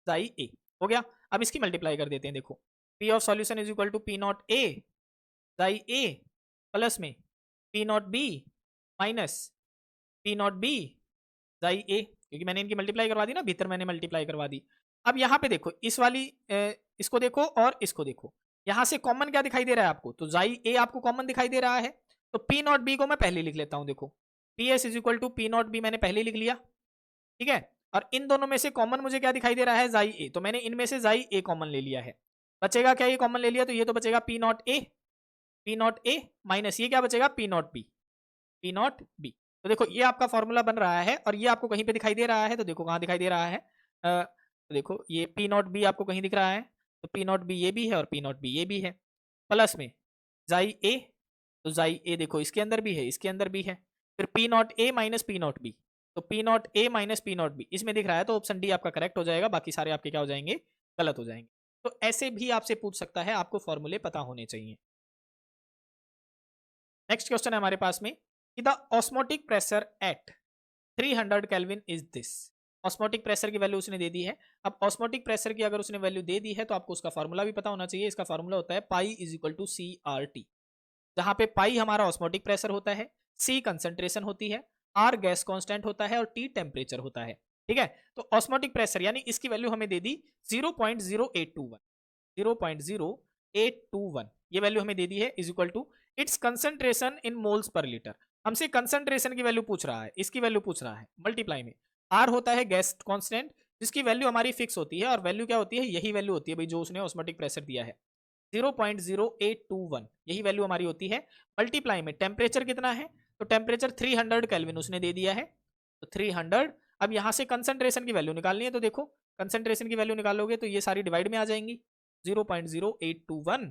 जाई ए, हो गया। अब इसकी मल्टीप्लाई कर देते हैं, देखो P of solution is equal to P not A जाई ए प्लस में P not B minus P not B जाई ए, क्योंकि मैंने इनकी मल्टीप्लाई करवा दी ना, भीतर मैंने मल्टीप्लाई करवा दी। अब यहाँ पे देखो इस वाली इसको देखो और इसको देखो, यहाँ से कॉमन क्या दिखाई दे रहा है आपको, तो जाई ए आपको कॉमन दिखाई दे रहा है, तो पी नॉट बी को मैं पहले लिख लेता हूँ, देखो P S is equal to P not B मैंने पहले लिख लिया, ठीक है। और इन दोनों में से कॉमन मुझे क्या दिखाई दे रहा है, जाई ए, तो मैंने इनमें से जाई ए कॉमन ले लिया है। बचेगा क्या, ये कॉमन ले लिया तो ये तो बचेगा पी नॉट ए माइनस ये क्या बचेगा, P not be, P not B. तो देखो ये आपका फॉर्मूला बन रहा है, और ये आपको कहीं पे दिखाई दे रहा है, तो देखो कहाँ दिखाई दे रहा है, तो देखो ये पी नॉट बी आपको कहीं दिख रहा है, तो पी नॉट बी ये भी है और पी नॉट बी ये भी है, प्लस में जाई ए, तो जाई ए देखो इसके अंदर भी है इसके अंदर भी है, फिर P not A minus P not B, तो P not A minus P not B इसमें दिख रहा है, तो ऑप्शन डी आपका करेक्ट हो जाएगा, बाकी सारे आपके क्या हो जाएंगे, गलत हो जाएंगे। तो ऐसे भी आपसे पूछ सकता है, आपको फॉर्मूले पता होने चाहिए। नेक्स्ट क्वेश्चन है हमारे पास में कि the osmotic pressure at 300 kelvin is this. Osmotic pressure की वैल्यू उसने दे दी है। अब ऑस्मोटिक प्रेशर की अगर उसने वैल्यू दे दी है तो आपको उसका फॉर्मूला भी पता होना चाहिए। इसका फॉर्मूला होता है pi is equal to C R T, जहां पे पाई हमारा ऑस्मोटिक प्रेशर होता है, सी कंसेंट्रेशन होती है, आर गैस कांस्टेंट होता है और टी टेम्परेचर होता है, ठीक है। तो ऑस्मोटिक प्रेशर यानी इसकी वैल्यू हमें दे दी 0.0821, 0.0821 ये वैल्यू हमें दे दी है, is equal to its concentration in moles per litre. हमसे कंसेंट्रेशन की वैल्यू पूछ रहा है, इसकी वैल्यू पूछ रहा है, मल्टीप्लाई में आर होता है गैस कांस्टेंट जिसकी वैल्यू हमारी फिक्स होती है, और वैल्यू क्या होती है, यही वैल्यू होती है भाई जो उसने ऑस्मोटिक प्रेशर दिया है 0.0821, यही वैल्यू हमारी होती है। मल्टीप्लाई में टेम्परेचर कितना है, तो टेम्परेचर 300 केल्विन उसने दे दिया है, तो 300। अब यहाँ से कंसेंट्रेशन की वैल्यू निकालनी है, तो देखो कंसेंट्रेशन की वैल्यू निकालोगे तो ये सारी डिवाइड में आ जाएंगी, 0.0821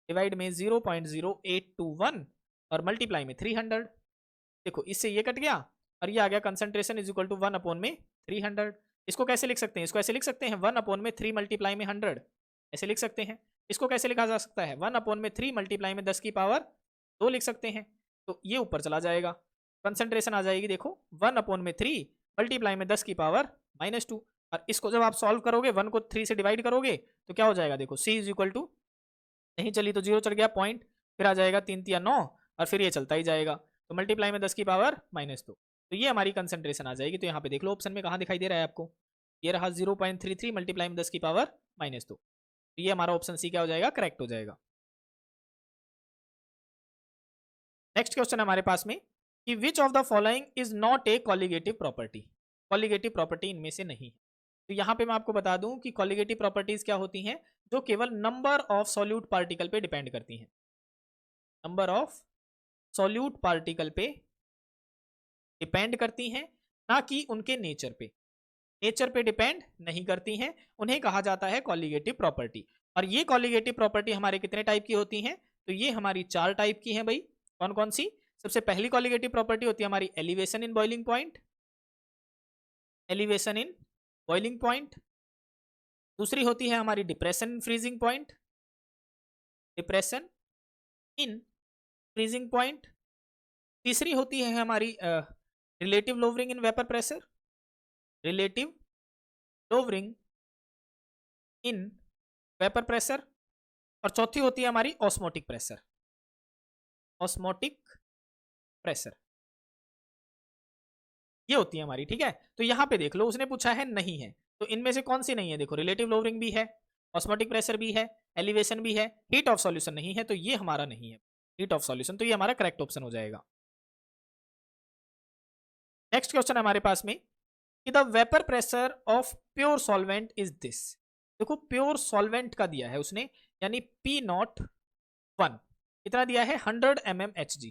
डिवाइड में 0.0821 और मल्टीप्लाई में 300। देखो इससे ये कट गया और ये आ गया concentration is equal to 1 upon में 300। इसको कैसे लिख सकते हैं, इसको ऐसे लिख सकते हैं 1 अपॉन में 3 मल्टीप्लाई में 100, ऐसे लिख सकते हैं। इसको कैसे लिखा जा सकता है, 1 अपॉन में 3 मल्टीप्लाई में 10 की पावर 2 लिख सकते हैं, तो ये ऊपर चला जाएगा, कंसेंट्रेशन आ जाएगी देखो 1 अपॉन में 3 मल्टीप्लाई में 10 की पावर -2। और इसको जब आप सॉल्व करोगे 1 को 3 से डिवाइड करोगे तो क्या हो जाएगा, देखो c इज इक्वल टू, नहीं चली तो 0 चढ़ गया पॉइंट, फिर आ जाएगा 3 3 9 और फिर ये चलता ही जाएगा, तो मल्टीप्लाई में 10 की पावर -2, तो ये हमारी कंसेंट्रेशन आ जाएगी। तो यहाँ पे देख लो ऑप्शन में कहाँ दिखाई दे रहा है आपको, ये रहा 0.33 मल्टीप्लाई में 10 की पावर -2। तो ये हमारा ऑप्शन सी क्या हो जाएगा, करेक्ट हो जाएगा। नेक्स्ट क्वेश्चन हमारे पास में कि which of the following is not a colligative property. Colligative property इनमें से नहीं है। तो यहां पे मैं आपको बता दूं कि कॉलिगेटिव प्रॉपर्टीज क्या होती हैं, जो केवल नंबर ऑफ सॉल्यूट पार्टिकल पे डिपेंड करती हैं। नंबर ऑफ सॉल्यूट पार्टिकल पे डिपेंड करती हैं, ना कि उनके नेचर पे। नेचर पे डिपेंड नहीं करती हैं, उन्हें कहा जाता है कॉलिगेटिव प्रॉपर्टी। और ये कॉलिगेटिव प्रॉपर्टी हमारे कितने टाइप की होती हैं, तो ये हमारी 4 टाइप की हैं भाई। कौन कौन सी? सबसे पहली कॉलिगेटिव प्रॉपर्टी होती है हमारी elevation in boiling point. Elevation in boiling point. दूसरी होती है हमारी depression in freezing point. Depression in freezing point. तीसरी होती है हमारी relative lowering in vapour pressure. Relative lowering in vapour pressure. और चौथी होती है हमारी ऑस्मोटिक प्रेशर। ऑस्मोटिक प्रेशर ये होती है हमारी, ठीक है। तो यहां पे देख लो, उसने पूछा है नहीं है, तो इनमें से कौन सी नहीं है? देखो, रिलेटिव लोवरिंग भी है, ऑस्मोटिक प्रेशर भी है, एलिवेशन भी है, हीट ऑफ सॉल्यूशन नहीं है, तो ये हमारा नहीं है हीट ऑफ सॉल्यूशन, तो ये हमारा करेक्ट ऑप्शन हो जाएगा। नेक्स्ट क्वेश्चन हमारे पास में कि the vapour pressure of pure solvent is this. देखो, प्योर सॉल्वेंट का दिया है उसने, यानी P01 कितना दिया है, 100 mm Hg।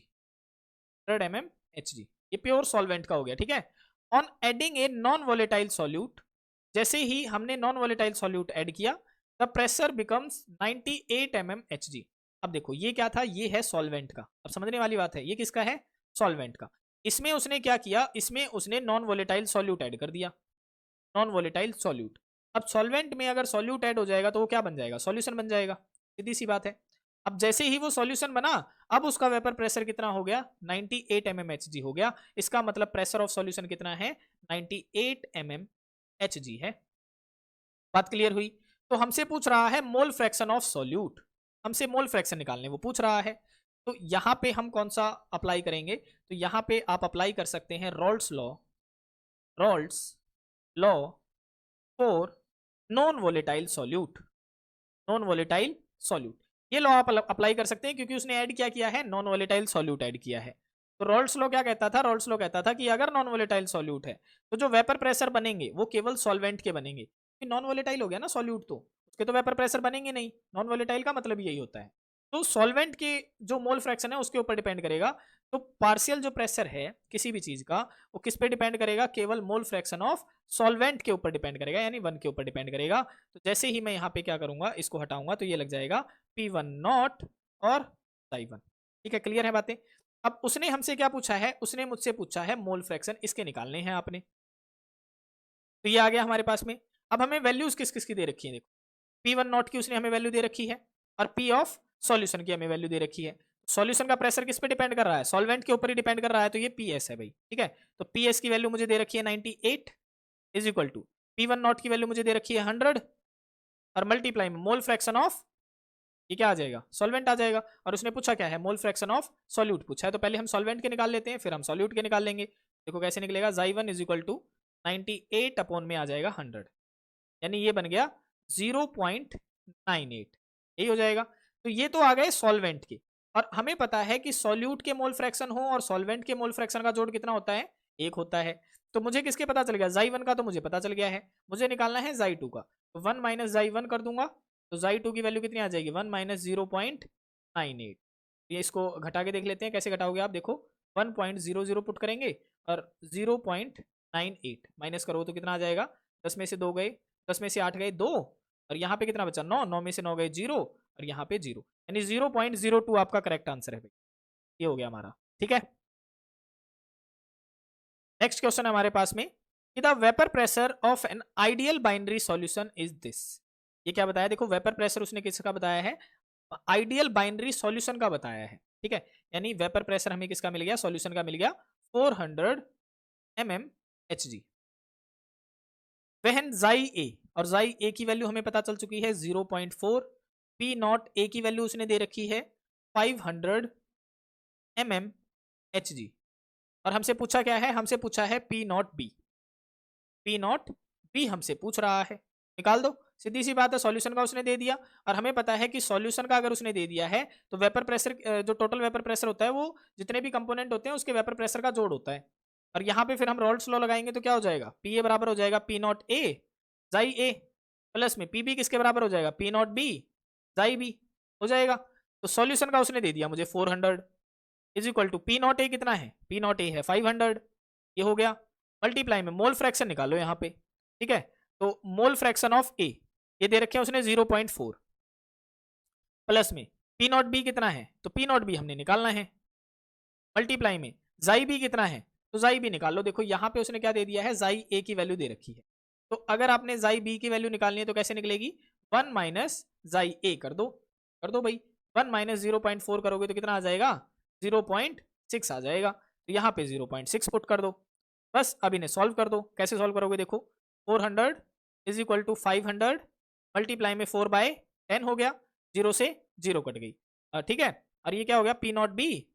100 mm Hg ये प्योर सॉल्वेंट का हो गया, ठीक है। On adding a non volatile solute, जैसे ही हमने नॉन वोलेटाइल सॉल्यूट ऐड किया, the pressure becomes 98 mm Hg। अब देखो, ये क्या था, ये है सॉल्वेंट का। अब समझने वाली बात है, ये किसका है, सॉल्वेंट का। इसमें उसने क्या किया, इसमें उसने नॉन वोलेटाइल सॉल्यूट ऐड कर दिया, नॉन वोलेटाइल सॉल्यूट। अब सॉल्वेंट में अगर सॉल्यूट ऐड हो जाएगा तो वो क्या बन जाएगा, सॉल्यूशन बन जाएगा, सीधी सी बात है। अब जैसे ही वो सॉल्यूशन बना, अब उसका वेपर प्रेशर कितना हो गया, 98 mm Hg हो गया। इसका मतलब प्रेशर ऑफ सॉल्यूशन कितना है, 98 mm Hg है। बात क्लियर हुई? तो हमसे पूछ रहा है मोल फ्रैक्शन ऑफ सॉल्यूट, हमसे मोल फ्रैक्शन निकालने वो पूछ रहा है। तो यहां पे हम कौन सा अप्लाई करेंगे, तो यहां पे आप अप्लाई कर सकते हैं Rawls law. Rawls law for non volatile solute. Non volatile solute, ये लॉ आप अप्लाई कर सकते हैं, क्योंकि उसने ऐड क्या किया है, नॉन वोलेटाइल सॉल्यूट ऐड किया है। तो रॉल्स लॉ क्या कहता था, रॉल्स लॉ कहता था कि अगर नॉन वोलेटाइल सॉल्यूट है तो जो वेपर प्रेशर बनेंगे वो केवल सॉल्वेंट के बनेंगे। नॉन वोलेटाइल हो गया ना सॉल्यूट, तो उसके तो वेपर प्रेशर बनेंगे नहीं। नॉन वोलेटाइल का मतलब यही होता है। तो सॉल्वेंट के जो मोल फ्रैक्शन है उसके ऊपर डिपेंड करेगा। तो पार्शियल जो प्रेशर है किसी भी चीज का, वो किस पे डिपेंड करेगा, केवल मोल फ्रैक्शन ऑफ सॉल्वेंट के ऊपर डिपेंड करेगा, यानी 1 के ऊपर डिपेंड करेगा। तो जैसे ही मैं यहाँ पे क्या करूंगा, इसको हटाऊंगा, तो ये लग जाएगा P1 नॉट और Ψ1। ठीक है, क्लियर है बातें? अब उसने हमसे क्या पूछा है, उसने मुझसे पूछा है मोल फ्रैक्शन, इसके निकालने हैं आपने। तो ये आ गया हमारे पास में। अब हमें वैल्यूज किस किस की दे रखी है, देखो, P1 नॉट की उसने हमें वैल्यू दे रखी है, और P ऑफ सॉल्यूशन की हमें वैल्यू दे रखी है। सॉल्यूशन का प्रेशर किस पे डिपेंड कर रहा है, सॉल्वेंट के ऊपर ही डिपेंड कर रहा है, तो ये PS है भाई, ठीक है। तो PS की वैल्यू मुझे दे रखी है 98 is equal to P1 not की वैल्यू मुझे दे रखी है 100, और मल्टीप्लाई में मोल फ्रैक्शन ऑफ, ये क्या आ जाएगा, सॉल्वेंट आ जाएगा। और उसने पूछा क्या है, मोल फ्रैक्शन ऑफ सॉल्यूट पूछा है, तो पहले हम सॉल्वेंट के निकाल लेते हैं, फिर हम सॉल्यूट के निकाल लेंगे। देखो कैसे निकलेगा, Xi1 is equal to 98 upon में आ जाएगा 100, यानी ये बन गया 0.98, यही हो जाएगा। तो ये तो आ गए सॉल्वेंट के। और हमें पता है कि सॉल्यूट के मोल फ्रैक्शन हो और सॉल्वेंट के मोल फ्रैक्शन का जोड़ कितना होता है, 1 होता है। तो मुझे किसके पता चल गया, Xi1 का तो मुझे पता चल गया है, मुझे निकालना है Xi2 का। तो 1 माइनस Xi1 कर दूंगा, तो Xi2 की वैल्यू कितनी आ जाएगी, 1 माइनस 0.98। ये इसको घटा के देख लेते हैं, कैसे घटाओगे आप, देखो 1.00 पुट करेंगे और 0.98 माइनस करो तो कितना आ जाएगा, 10 में से 2 गए, 10 में से 8 गए 2, और यहाँ पे कितना बचा 9, 9 में से 9 गए 0, और यहाँ पे 0, यानी 0.02 आपका करेक्ट आंसर है भाई। ये हो गया हमारा, ठीक है। नेक्स्ट क्वेश्चन हमारे पास में कि the vapour pressure of an ideal binary solution is this. ये क्या बताया, देखो वेपर प्रेशर उसने किसका बताया है, आइडियल बाइनरी सॉल्यूशन का बताया है, ठीक है। यानी वेपर प्रेशर हमें किसका मिल गया, सॉल्यूशन का मिल गया 400 mm Hg। वहन Xi A, और Xi A की वैल्यू हमें पता चल चुकी है 0.4, P नॉट A की वैल्यू उसने दे रखी है 500 mm Hg, और हमसे पूछा क्या है, हमसे पूछा है P not B। P not be हमसे पूछ रहा है, निकाल दो, सीधी सी बात है। सॉल्यूशन का उसने दे दिया और हमें पता है कि सॉल्यूशन का अगर उसने दे दिया है तो वेपर प्रेशर, जो टोटल वेपर प्रेशर होता है वो जितने भी कंपोनेंट होते हैं उसके वेपर प्रेशर का जोड़ होता है। और यहाँ पे फिर हम रॉल्स लॉ लगाएंगे तो क्या हो जाएगा, पी ए बराबर हो जाएगा पी नॉट ए जाई ए प्लस में पी बी किसके बराबर हो जाएगा, पी नॉट बी जाई बी हो जाएगा। तो सॉल्यूशन का उसने दे दिया मुझे 400 is equal to P not A कितना है, पी नॉट ए है 500, ये हो गया। मल्टीप्लाई में मोल फ्रैक्शन निकालो यहाँ पे, ठीक है। तो मोल फ्रैक्शन ऑफ ए ये दे रखे हैं उसने 0.4 प्लस में पी नॉट बी कितना है, तो पी नॉट बी हमने निकालना है। मल्टीप्लाई में जाई बी कितना है, तो जाई बी निकाल लो। देखो यहाँ पे उसने क्या दे दिया है, जाई ए की वैल्यू दे रखी है। तो अगर आपने जाई बी की वैल्यू निकालनी है तो कैसे निकलेगी, 1 माइनस जाई ए कर दो भाई। 1 माइनस 0.4 करोगे तो कितना आ जाएगा, 0.6 आ जाएगा। तो यहाँ पे 0.6 पुट कर दो बस। अब इन्हें सॉल्व कर दो, कैसे सॉल्व करोगे, देखो 400 इज इक्वल टू 500 मल्टीप्लाई में 4/10 हो गया, 0 से 0 कट गई, ठीक है। और ये क्या हो गया, पी नॉट बी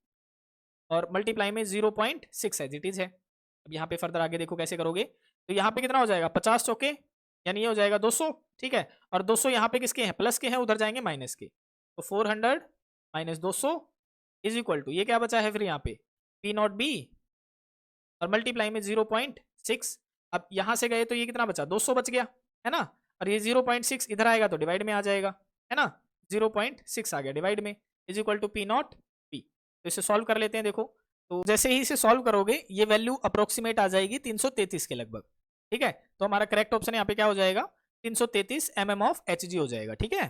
और मल्टीप्लाई में 0.6 एज इट इज है। अब यहाँ पे फर्दर आगे देखो कैसे करोगे, तो यहाँ पे कितना हो जाएगा 50 चौके यानी ये हो जाएगा 200, ठीक है। और 200 यहाँ पे किसके हैं, प्लस के हैं, उधर जाएंगे माइनस के। तो 400 माइनस 200 इज इक्वल टू ये क्या बचा है फिर यहाँ पे पी नॉट बी और मल्टीप्लाई में 0.6। अब यहाँ से गए तो ये कितना बचा, 200 बच गया है ना। और ये 0.6 इधर आएगा तो डिवाइड में आ जाएगा है ना, 0.6 आ गया डिवाइड में is equal to P not B. तो इसे सॉल्व कर लेते हैं। देखो तो जैसे ही इसे सॉल्व करोगे ये वैल्यू अप्रोक्सीमेट आ जाएगी 333 के लगभग, ठीक है। तो हमारा करेक्ट ऑप्शन यहाँ पे क्या हो जाएगा, 333 mm ऑफ Hg हो जाएगा, ठीक है।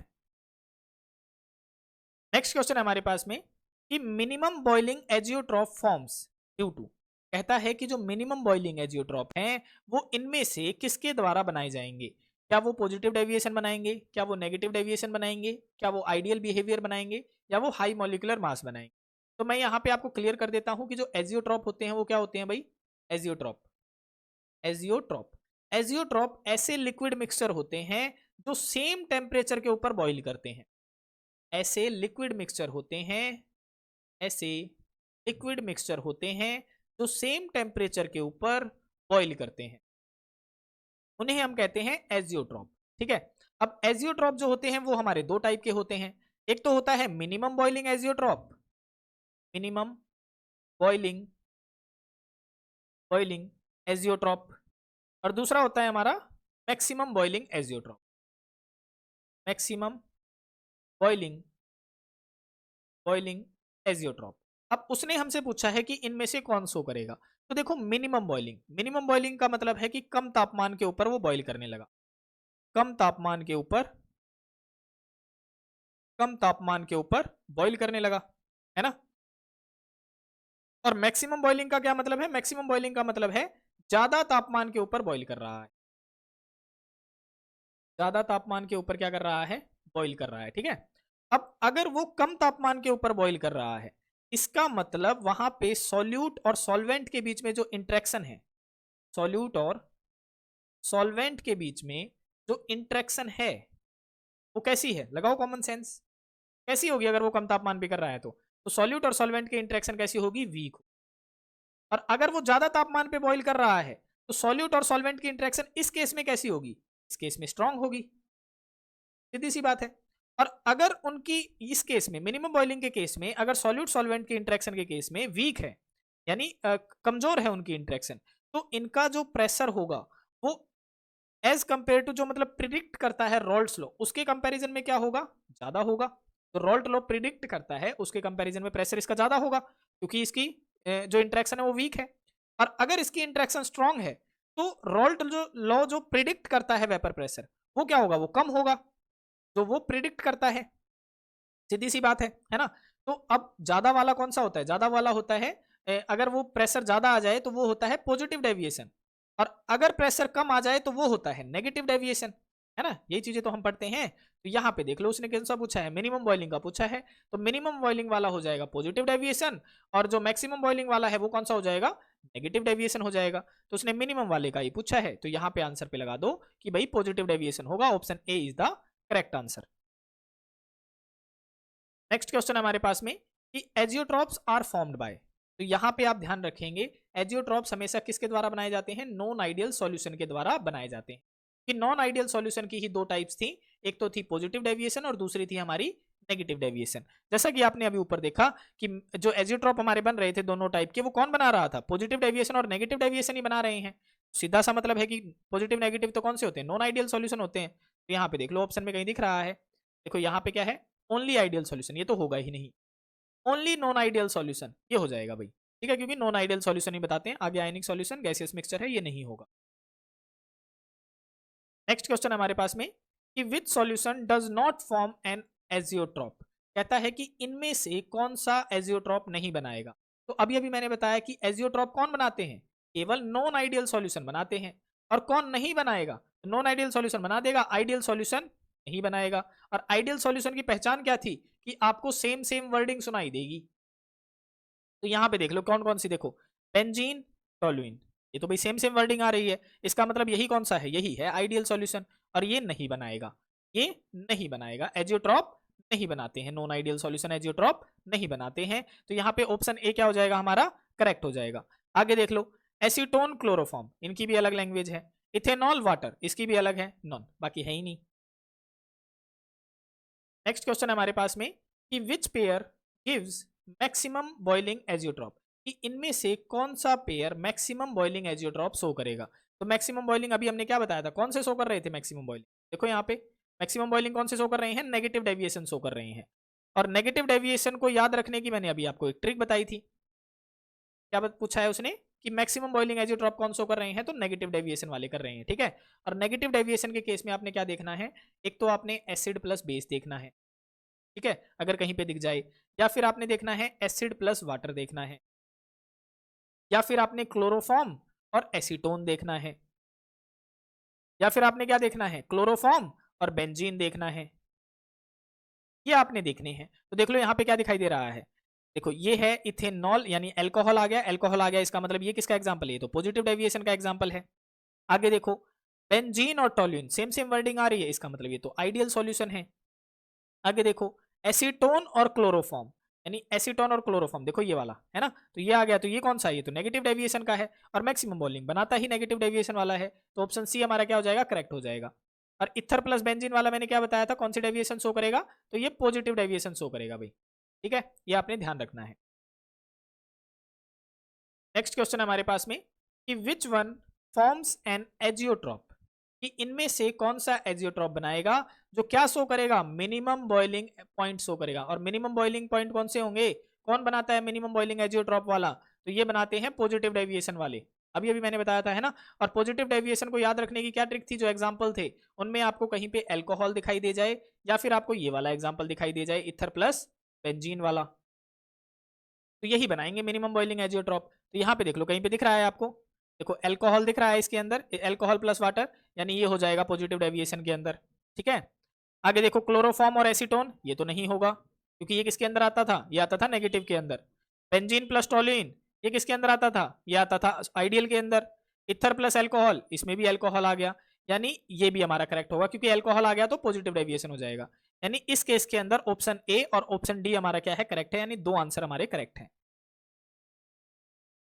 नेक्स्ट क्वेश्चन है हमारे पास में कि minimum boiling azeotrope forms due to, कहता है कि जो मिनिमम बॉइलिंग एजियोट्रॉप हैं वो इनमें से किसके द्वारा बनाए जाएंगे। क्या वो पॉजिटिव डेविएशन बनाएंगे, क्या वो नेगेटिव डेविएशन बनाएंगे, क्या वो आइडियल बिहेवियर बनाएंगे, या वो हाई मॉलिक्यूलर मास बनाएंगे। तो मैं यहाँ पे आपको क्लियर कर देता हूँ कि जो एजियोट्रॉप होते हैं वो क्या होते हैं भाई, एजियोट्रॉप ऐसे लिक्विड मिक्सचर होते हैं जो सेम टेम्परेचर के ऊपर बॉइल करते हैं। ऐसे लिक्विड मिक्सचर होते हैं जो सेम टेम्परेचर के ऊपर बॉइल करते हैं, उन्हें हम कहते हैं एजियोट्रॉप, ठीक है। अब एजियोट्रॉप जो होते हैं वो हमारे दो टाइप के होते हैं। एक तो होता है मिनिमम बॉइलिंग एजियोट्रॉप और दूसरा होता है हमारा मैक्सिमम बॉइलिंग एजियोट्रॉप। अब उसने हमसे पूछा है कि इनमें से कौन सो करेगा। तो देखो मिनिमम बॉइलिंग का मतलब है कि कम तापमान के ऊपर वो बॉइल करने लगा, कम तापमान के ऊपर बॉइल करने लगा, है ना। और मैक्सिमम बॉइलिंग का क्या मतलब है, मैक्सिमम बॉइलिंग का मतलब है ज्यादा तापमान के ऊपर बॉइल कर रहा है, ज्यादा तापमान के ऊपर क्या कर रहा है, बॉइल कर रहा है, ठीक है। अब अगर वो कम तापमान के ऊपर बॉइल कर रहा है इसका मतलब वहां पे सॉल्यूट और सॉल्वेंट के बीच में जो इंटरेक्शन है, सॉल्यूट और सॉल्वेंट के बीच में जो इंटरेक्शन है वो कैसी है, लगाओ कॉमन सेंस, कैसी होगी अगर वो कम तापमान पे कर रहा है तो सॉल्यूट और सॉल्वेंट की इंटरेक्शन कैसी होगी, वीक। और अगर वो ज्यादा तापमान पे बॉइल कर रहा है तो सॉल्यूट और सॉल्वेंट की इंटरेक्शन इस केस में कैसी होगी, इस केस में स्ट्रांग होगी, सीधी सी बात है। और अगर उनकी इस केस में मिनिमम बॉइलिंग के केस में अगर सॉल्यूट सॉल्वेंट की इंटरेक्शन के केस में वीक है यानी कमजोर है उनकी इंटरेक्शन, तो इनका जो प्रेशर होगा वो एज कंपेयर टू जो मतलब प्रिडिक्ट करता है रॉल्ट्स लॉ उसके कंपैरिजन में क्या होगा, ज्यादा होगा। तो रॉल्ट लॉ प्रिडिक्ट करता है उसके कंपैरिजन में प्रेशर इसका ज्यादा होगा क्योंकि इसकी जो इंटरेक्शन है वो वीक है। और अगर इसकी इंटरेक्शन स्ट्रांग है तो रॉल्ट लॉ जो प्रिडिक्ट करता है वेपर प्रेशर वो क्या होगा, वो कम होगा जो वो प्रिडिक्ट करता है, सीधी सी बात है ना। तो अब ज्यादा वाला कौन सा होता है, ज्यादा वाला होता है अगर वो प्रेशर ज्यादा आ जाए तो वो होता है पॉजिटिव डेविएशन, और अगर प्रेशर कम आ जाए तो वो होता है नेगेटिव डेविएशन, है ना। यही चीजें तो हम पढ़ते हैं। तो यहाँ पे देख लो उसने कौन सा पूछा है, मिनिमम बॉइलिंग का पूछा है, तो मिनिमम बॉइलिंग वाला हो जाएगा पॉजिटिव डेविएशन और जो मैक्सिमम बॉइलिंग वाला है वो कौन सा हो जाएगा, नेगेटिव डेविएशन हो जाएगा। तो उसने मिनिमम वाले का ही पूछा है तो यहाँ पे आंसर पे लगा दो कि भाई पॉजिटिव डेविएशन होगा, option A is the correct answer. Next question हमारे पास में कि एजियोट्रॉप्स आर फॉर्म्ड बाय, तो यहाँ पे आप ध्यान रखेंगे एजियोट्रॉप्स हमेशा किसके द्वारा बनाए जाते हैं, नॉन आइडियल सॉल्यूशन के द्वारा बनाए जाते हैं। कि नॉन आइडियल सॉल्यूशन की ही दो टाइप्स थी, एक तो थी पॉजिटिव डेविएशन और दूसरी थी हमारी नेगेटिव डेविएशन। जैसा कि आपने अभी ऊपर देखा कि जो एजियोट्रॉप हमारे बन रहे थे दोनों टाइप के, वो कौन बना रहा था? पॉजिटिव डेविएशन और नेगेटिव डेविएशन ही बना रहे हैं। सीधा सा मतलब है कि पॉजिटिव नेगेटिव तो कौन से होते हैं? नॉन आइडियल सॉल्यूशन होते हैं। तो यहाँ पे देख लो ऑप्शन में कहीं दिख रहा है, देखो यहाँ पे क्या है, ओनली आइडियल सॉल्यूशन, ये तो होगा ही नहीं, ओनली नॉन आइडियल सॉल्यूशन ये हो जाएगा भाई, ठीक है, क्योंकि नॉन आइडियल सॉल्यूशन ही बताते हैं, आगे आयनिक सॉल्यूशन गैसियस मिक्सचर है ये नहीं होगा। नेक्स्ट क्वेश्चन हमारे पास में कि which solution does not form an azeotrope, कहता है कि इनमें से कौन सा एजियोट्रॉप नहीं बनाएगा। तो अभी अभी मैंने बताया कि एजियोट्रॉप कौन बनाते हैं? केवल नॉन आइडियल सॉल्यूशन बनाते हैं। और कौन नहीं बनाएगा? नॉन आइडियल सॉल्यूशन बना देगा, आइडियल सॉल्यूशन नहीं बनाएगा। और आइडियल सॉल्यूशन की पहचान क्या थी? कि आपको सेम सेम वर्डिंग सुनाई देगी। तो यहां पे देख लो कौन कौन सी, देखो बेंजीन, टोलुइन, ये तो भाई सेम सेम वर्डिंग आ रही है, इसका मतलब यही कौन सा है? यही है आइडियल सॉल्यूशन। और ये नहीं बनाएगा, ये नहीं बनाएगा, एजियोट्रॉप नहीं बनाते हैं, नॉन आइडियल सॉल्यूशन एजियोट्रॉप नहीं बनाते हैं। तो यहाँ पे ऑप्शन ए क्या हो जाएगा हमारा? करेक्ट हो जाएगा। आगे देख लो, एसीटोन क्लोरोफॉर्म, इनकी भी अलग लैंग्वेज है। इथेनॉल वाटर, इसकी भी अलग है, नॉन, बाकी है ही नहीं। नेक्स्ट क्वेश्चन हमारे पास में कि which pair gives maximum boiling azeotrope, कि इनमें से कौन सा pair maximum boiling azeotrope show करेगा। तो मैक्सिमम बॉइलिंग अभी हमने क्या बताया था, कौन से शो कर रहे थे मैक्सिमम बॉइलिंग? देखो यहाँ पे मैक्सिमम बॉइलिंग कौन से शो कर रहे हैं? नेगेटिव डेविएशन शो कर रहे हैं। और नेगेटिव डेविएशन को याद रखने की मैंने अभी आपको एक ट्रिक बताई थी। क्या पूछा है उसने? कि मैक्सिमम बॉइलिंग एजियोट्रॉप कौन शो कर रहे हैं? तो नेगेटिव डेविएशन वाले कर रहे हैं, ठीक है। और नेगेटिव डेविएशन के केस में आपने क्या देखना है? एक तो आपने एसिड प्लस बेस देखना है, ठीक है, अगर कहीं पे दिख जाए, या फिर आपने देखना है एसिड प्लस वाटर देखना है, या फिर आपने क्लोरोफॉर्म और एसीटोन देखना है, या फिर आपने क्या देखना है? क्लोरोफॉर्म और बेंजीन देखना है, ये आपने देखने हैं। तो देख लो यहाँ पे क्या दिखाई दे रहा है, देखो ये है इथेनॉल, यानी अल्कोहल आ गया, अल्कोहल आ गया, इसका मतलब ये किसका एग्जांपल है? ये तो पॉजिटिव डेविएशन का एग्जांपल है। आगे देखो बेंजीन और टोल्यूइन, सेम सेम वर्डिंग आ रही है, इसका मतलब ये तो आइडियल सॉल्यूशन है। आगे देखो एसीटोन और क्लोरोफॉर्म, यानी एसीटोन और क्लोरोफॉर्म, देखो ये वाला है ना, तो ये आ गया, तो ये कौन सा है? ये तो नेगेटिव डेविएशन का है, और मैक्सिमम बॉइलिंग बनाता ही नेगेटिव डेविएशन वाला है, तो ऑप्शन सी हमारा क्या हो जाएगा? करेक्ट हो जाएगा। और इथर प्लस बेंजीन वाला मैंने क्या बताया था, कौन सी डेविएशन शो करेगा? तो ये पॉजिटिव डेविएशन शो करेगा भाई, ठीक है, ये आपने ध्यान रखना है। नेक्स्ट क्वेश्चन हमारे पास में कि which one forms an azeotrope, कि इनमें से कौन सा एजियोट्रॉप बनाएगा जो क्या शो करेगा? मिनिमम बॉइलिंग पॉइंट शो करेगा। और मिनिमम बॉइलिंग पॉइंट कौन से होंगे? कौन बनाता है मिनिमम बॉइलिंग एजियोट्रॉप वाला? तो ये बनाते हैं पॉजिटिव डेविएशन वाले, अभी अभी मैंने बताया था, है ना। और पॉजिटिव डेविएशन को याद रखने की क्या ट्रिक थी? जो एग्जांपल थे उनमें आपको कहीं पे अल्कोहल दिखाई दे जाए, या फिर आपको ये वाला एग्जांपल दिखाई दे जाए, इथर प्लस बेंजीन वाला, तो यही बनाएंगे मिनिमम बॉइलिंग एजियोट्रॉप। तो यहाँ पे देख लो कहीं पे दिख रहा है आपको, देखो अल्कोहल दिख रहा है इसके अंदर, अल्कोहल प्लस वाटर, यानी ये हो जाएगा पॉजिटिव डेविएशन के अंदर, ठीक है। आगे देखो क्लोरोफॉर्म और एसीटोन, ये तो नहीं होगा, क्योंकि ये किसके अंदर आता था? ये आता था नेगेटिव के अंदर। बेंजीन प्लस टोल्यूइन, ये किसके अंदर आता था? ये आता था आइडियल के अंदर। इथर प्लस अल्कोहल, इसमें भी अल्कोहल आ गया, यानी ये भी हमारा करेक्ट होगा, क्योंकि अल्कोहल आ गया तो पॉजिटिव डेविएशन हो जाएगा। यानी इस केस के अंदर ऑप्शन ए और ऑप्शन डी हमारा क्या है? करेक्ट है, यानी दो आंसर हमारे करेक्ट हैं।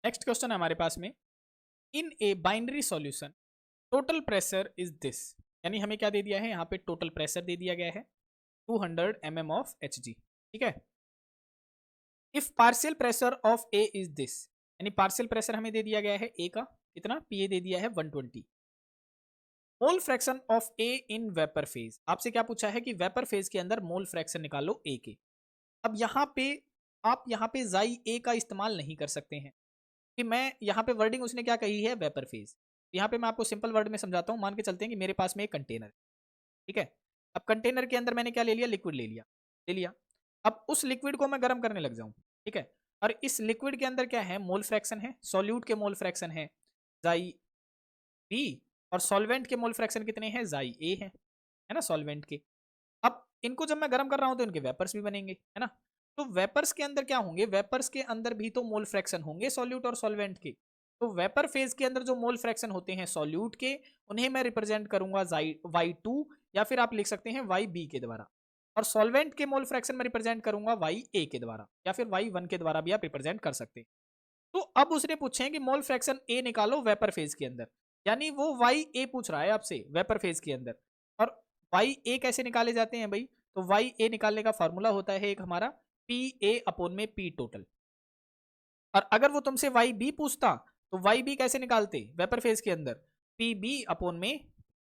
नेक्स्ट क्वेश्चन है हमारे पास में, in a binary solution total pressure is this, यानी हमें क्या दे दिया है यहाँ पे? टोटल प्रेशर दे दिया गया है 200 mm ऑफ Hg, ठीक है। If partial pressure of A is this, यानी पार्शियल प्रेशर हमें दे दिया गया है ए का, कितना? पी दे दिया है 120। Mole fraction of A in vapour phase, आपसे क्या पूछा है कि वेपर फेज के अंदर मोल फ्रैक्शन निकालो ए के। अब यहाँ पे आप यहाँ पे जाई ए का इस्तेमाल नहीं कर सकते हैं, कि मैं यहाँ पे वर्डिंग उसने क्या कही है? Vapour phase. यहाँ पे मैं आपको सिंपल वर्ड में समझाता हूँ। मान के चलते हैं कि मेरे पास में एक कंटेनर है, ठीक है। अब कंटेनर के अंदर मैंने क्या ले लिया? लिक्विड ले लिया। अब उस लिक्विड को मैं गर्म करने लग जाऊँ, ठीक है। और इस लिक्विड के अंदर क्या है? मोल फ्रैक्शन है, सॉल्यूट के मोल फ्रैक्शन है जाई बी, और सॉल्वेंट के मोल फ्रैक्शन कितने हैं? जाई ए है ना, सॉल्वेंट के। अब इनको जब मैं गर्म कर रहा हूं तो इनके वेपर्स भी बनेंगे, है ना। तो वेपर्स के अंदर क्या होंगे? वेपर्स के अंदर भी तो मोल फ्रैक्शन होंगे सॉल्यूट और सॉल्वेंट के। तो वेपर फेज के अंदर जो मोल फ्रैक्शन होते हैं सॉल्यूट के, उन्हें मैं रिप्रेजेंट करूंगा y2, या फिर आप लिख सकते हैं yb के द्वारा। और सॉल्वेंट के मोल फ्रैक्शन में रिप्रेजेंट करूंगा ya के द्वारा, या फिर y1 के द्वारा भी आप रिप्रेजेंट कर सकते हैं। तो अब उसने पूछे हैं कि मोल फ्रैक्शन ए निकालो वेपर फेज के अंदर। यानी वो वाई ए पूछ रहा है आपसे वेपर फेज के अंदर। और वाई ए कैसे निकाले जाते हैं भाई? तो वाई ए निकालने का फॉर्मूला होता है एक हमारा पी ए अपॉन में पी टोटल। और अगर वो तुमसे वाई बी पूछता तो वाई बी कैसे निकालते वेपर फेज के अंदर? पी बी अपॉन में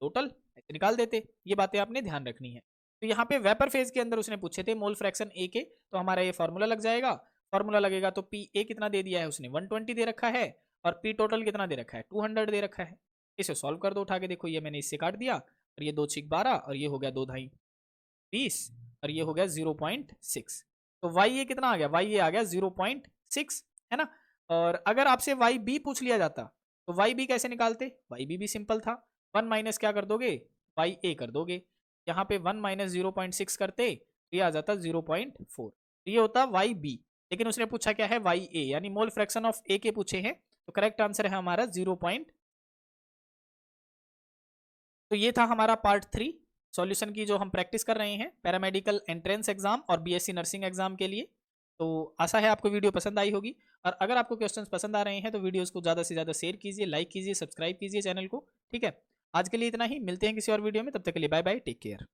टोटल, ऐसे निकाल देते। ये बातें आपने ध्यान रखनी है। तो यहाँ पे वेपर फेज के अंदर उसने पूछे थे मोल फ्रैक्शन ए के, तो हमारा ये फॉर्मूला लग जाएगा। फॉर्मूला लगेगा तो पी ए कितना दे दिया है उसने 120 दे रखा है, और पी टोटल कितना दे रखा है 200 दे रखा है। इसे सॉल्व कर दो उठा के, देखो ये मैंने इससे काट दिया, और ये 2 6 12 और ये हो गया 2 ढाई 20 और ये हो गया 0.6। तो वाई ए कितना आ गया? वाई ए आ गया 0.6, है ना। और अगर आपसे वाई बी पूछ लिया जाता तो वाई बी कैसे निकालते? वाई बी भी सिंपल था, 1 माइनस क्या कर दोगे? वाई ए कर दोगे। यहाँ पे 1 माइनस 0.6 करते तो ये आ जाता 0.4, ये होता वाई बी। लेकिन उसने पूछा क्या है? वाई ए, यानी मोल फ्रैक्शन ऑफ ए के पूछे हैं, तो करेक्ट आंसर है हमारा 0. तो ये था हमारा पार्ट 3 सॉल्यूशन की, जो हम प्रैक्टिस कर रहे हैं पैरामेडिकल एंट्रेंस एग्जाम और बीएससी नर्सिंग एग्जाम के लिए। तो आशा है आपको वीडियो पसंद आई होगी, और अगर आपको क्वेश्चंस पसंद आ रहे हैं तो वीडियोस को ज़्यादा से ज़्यादा शेयर कीजिए, लाइक कीजिए, सब्सक्राइब कीजिए चैनल को। ठीक है, आज के लिए इतना ही, मिलते हैं किसी और वीडियो में, तब तक के लिए बाय बाय, टेक केयर।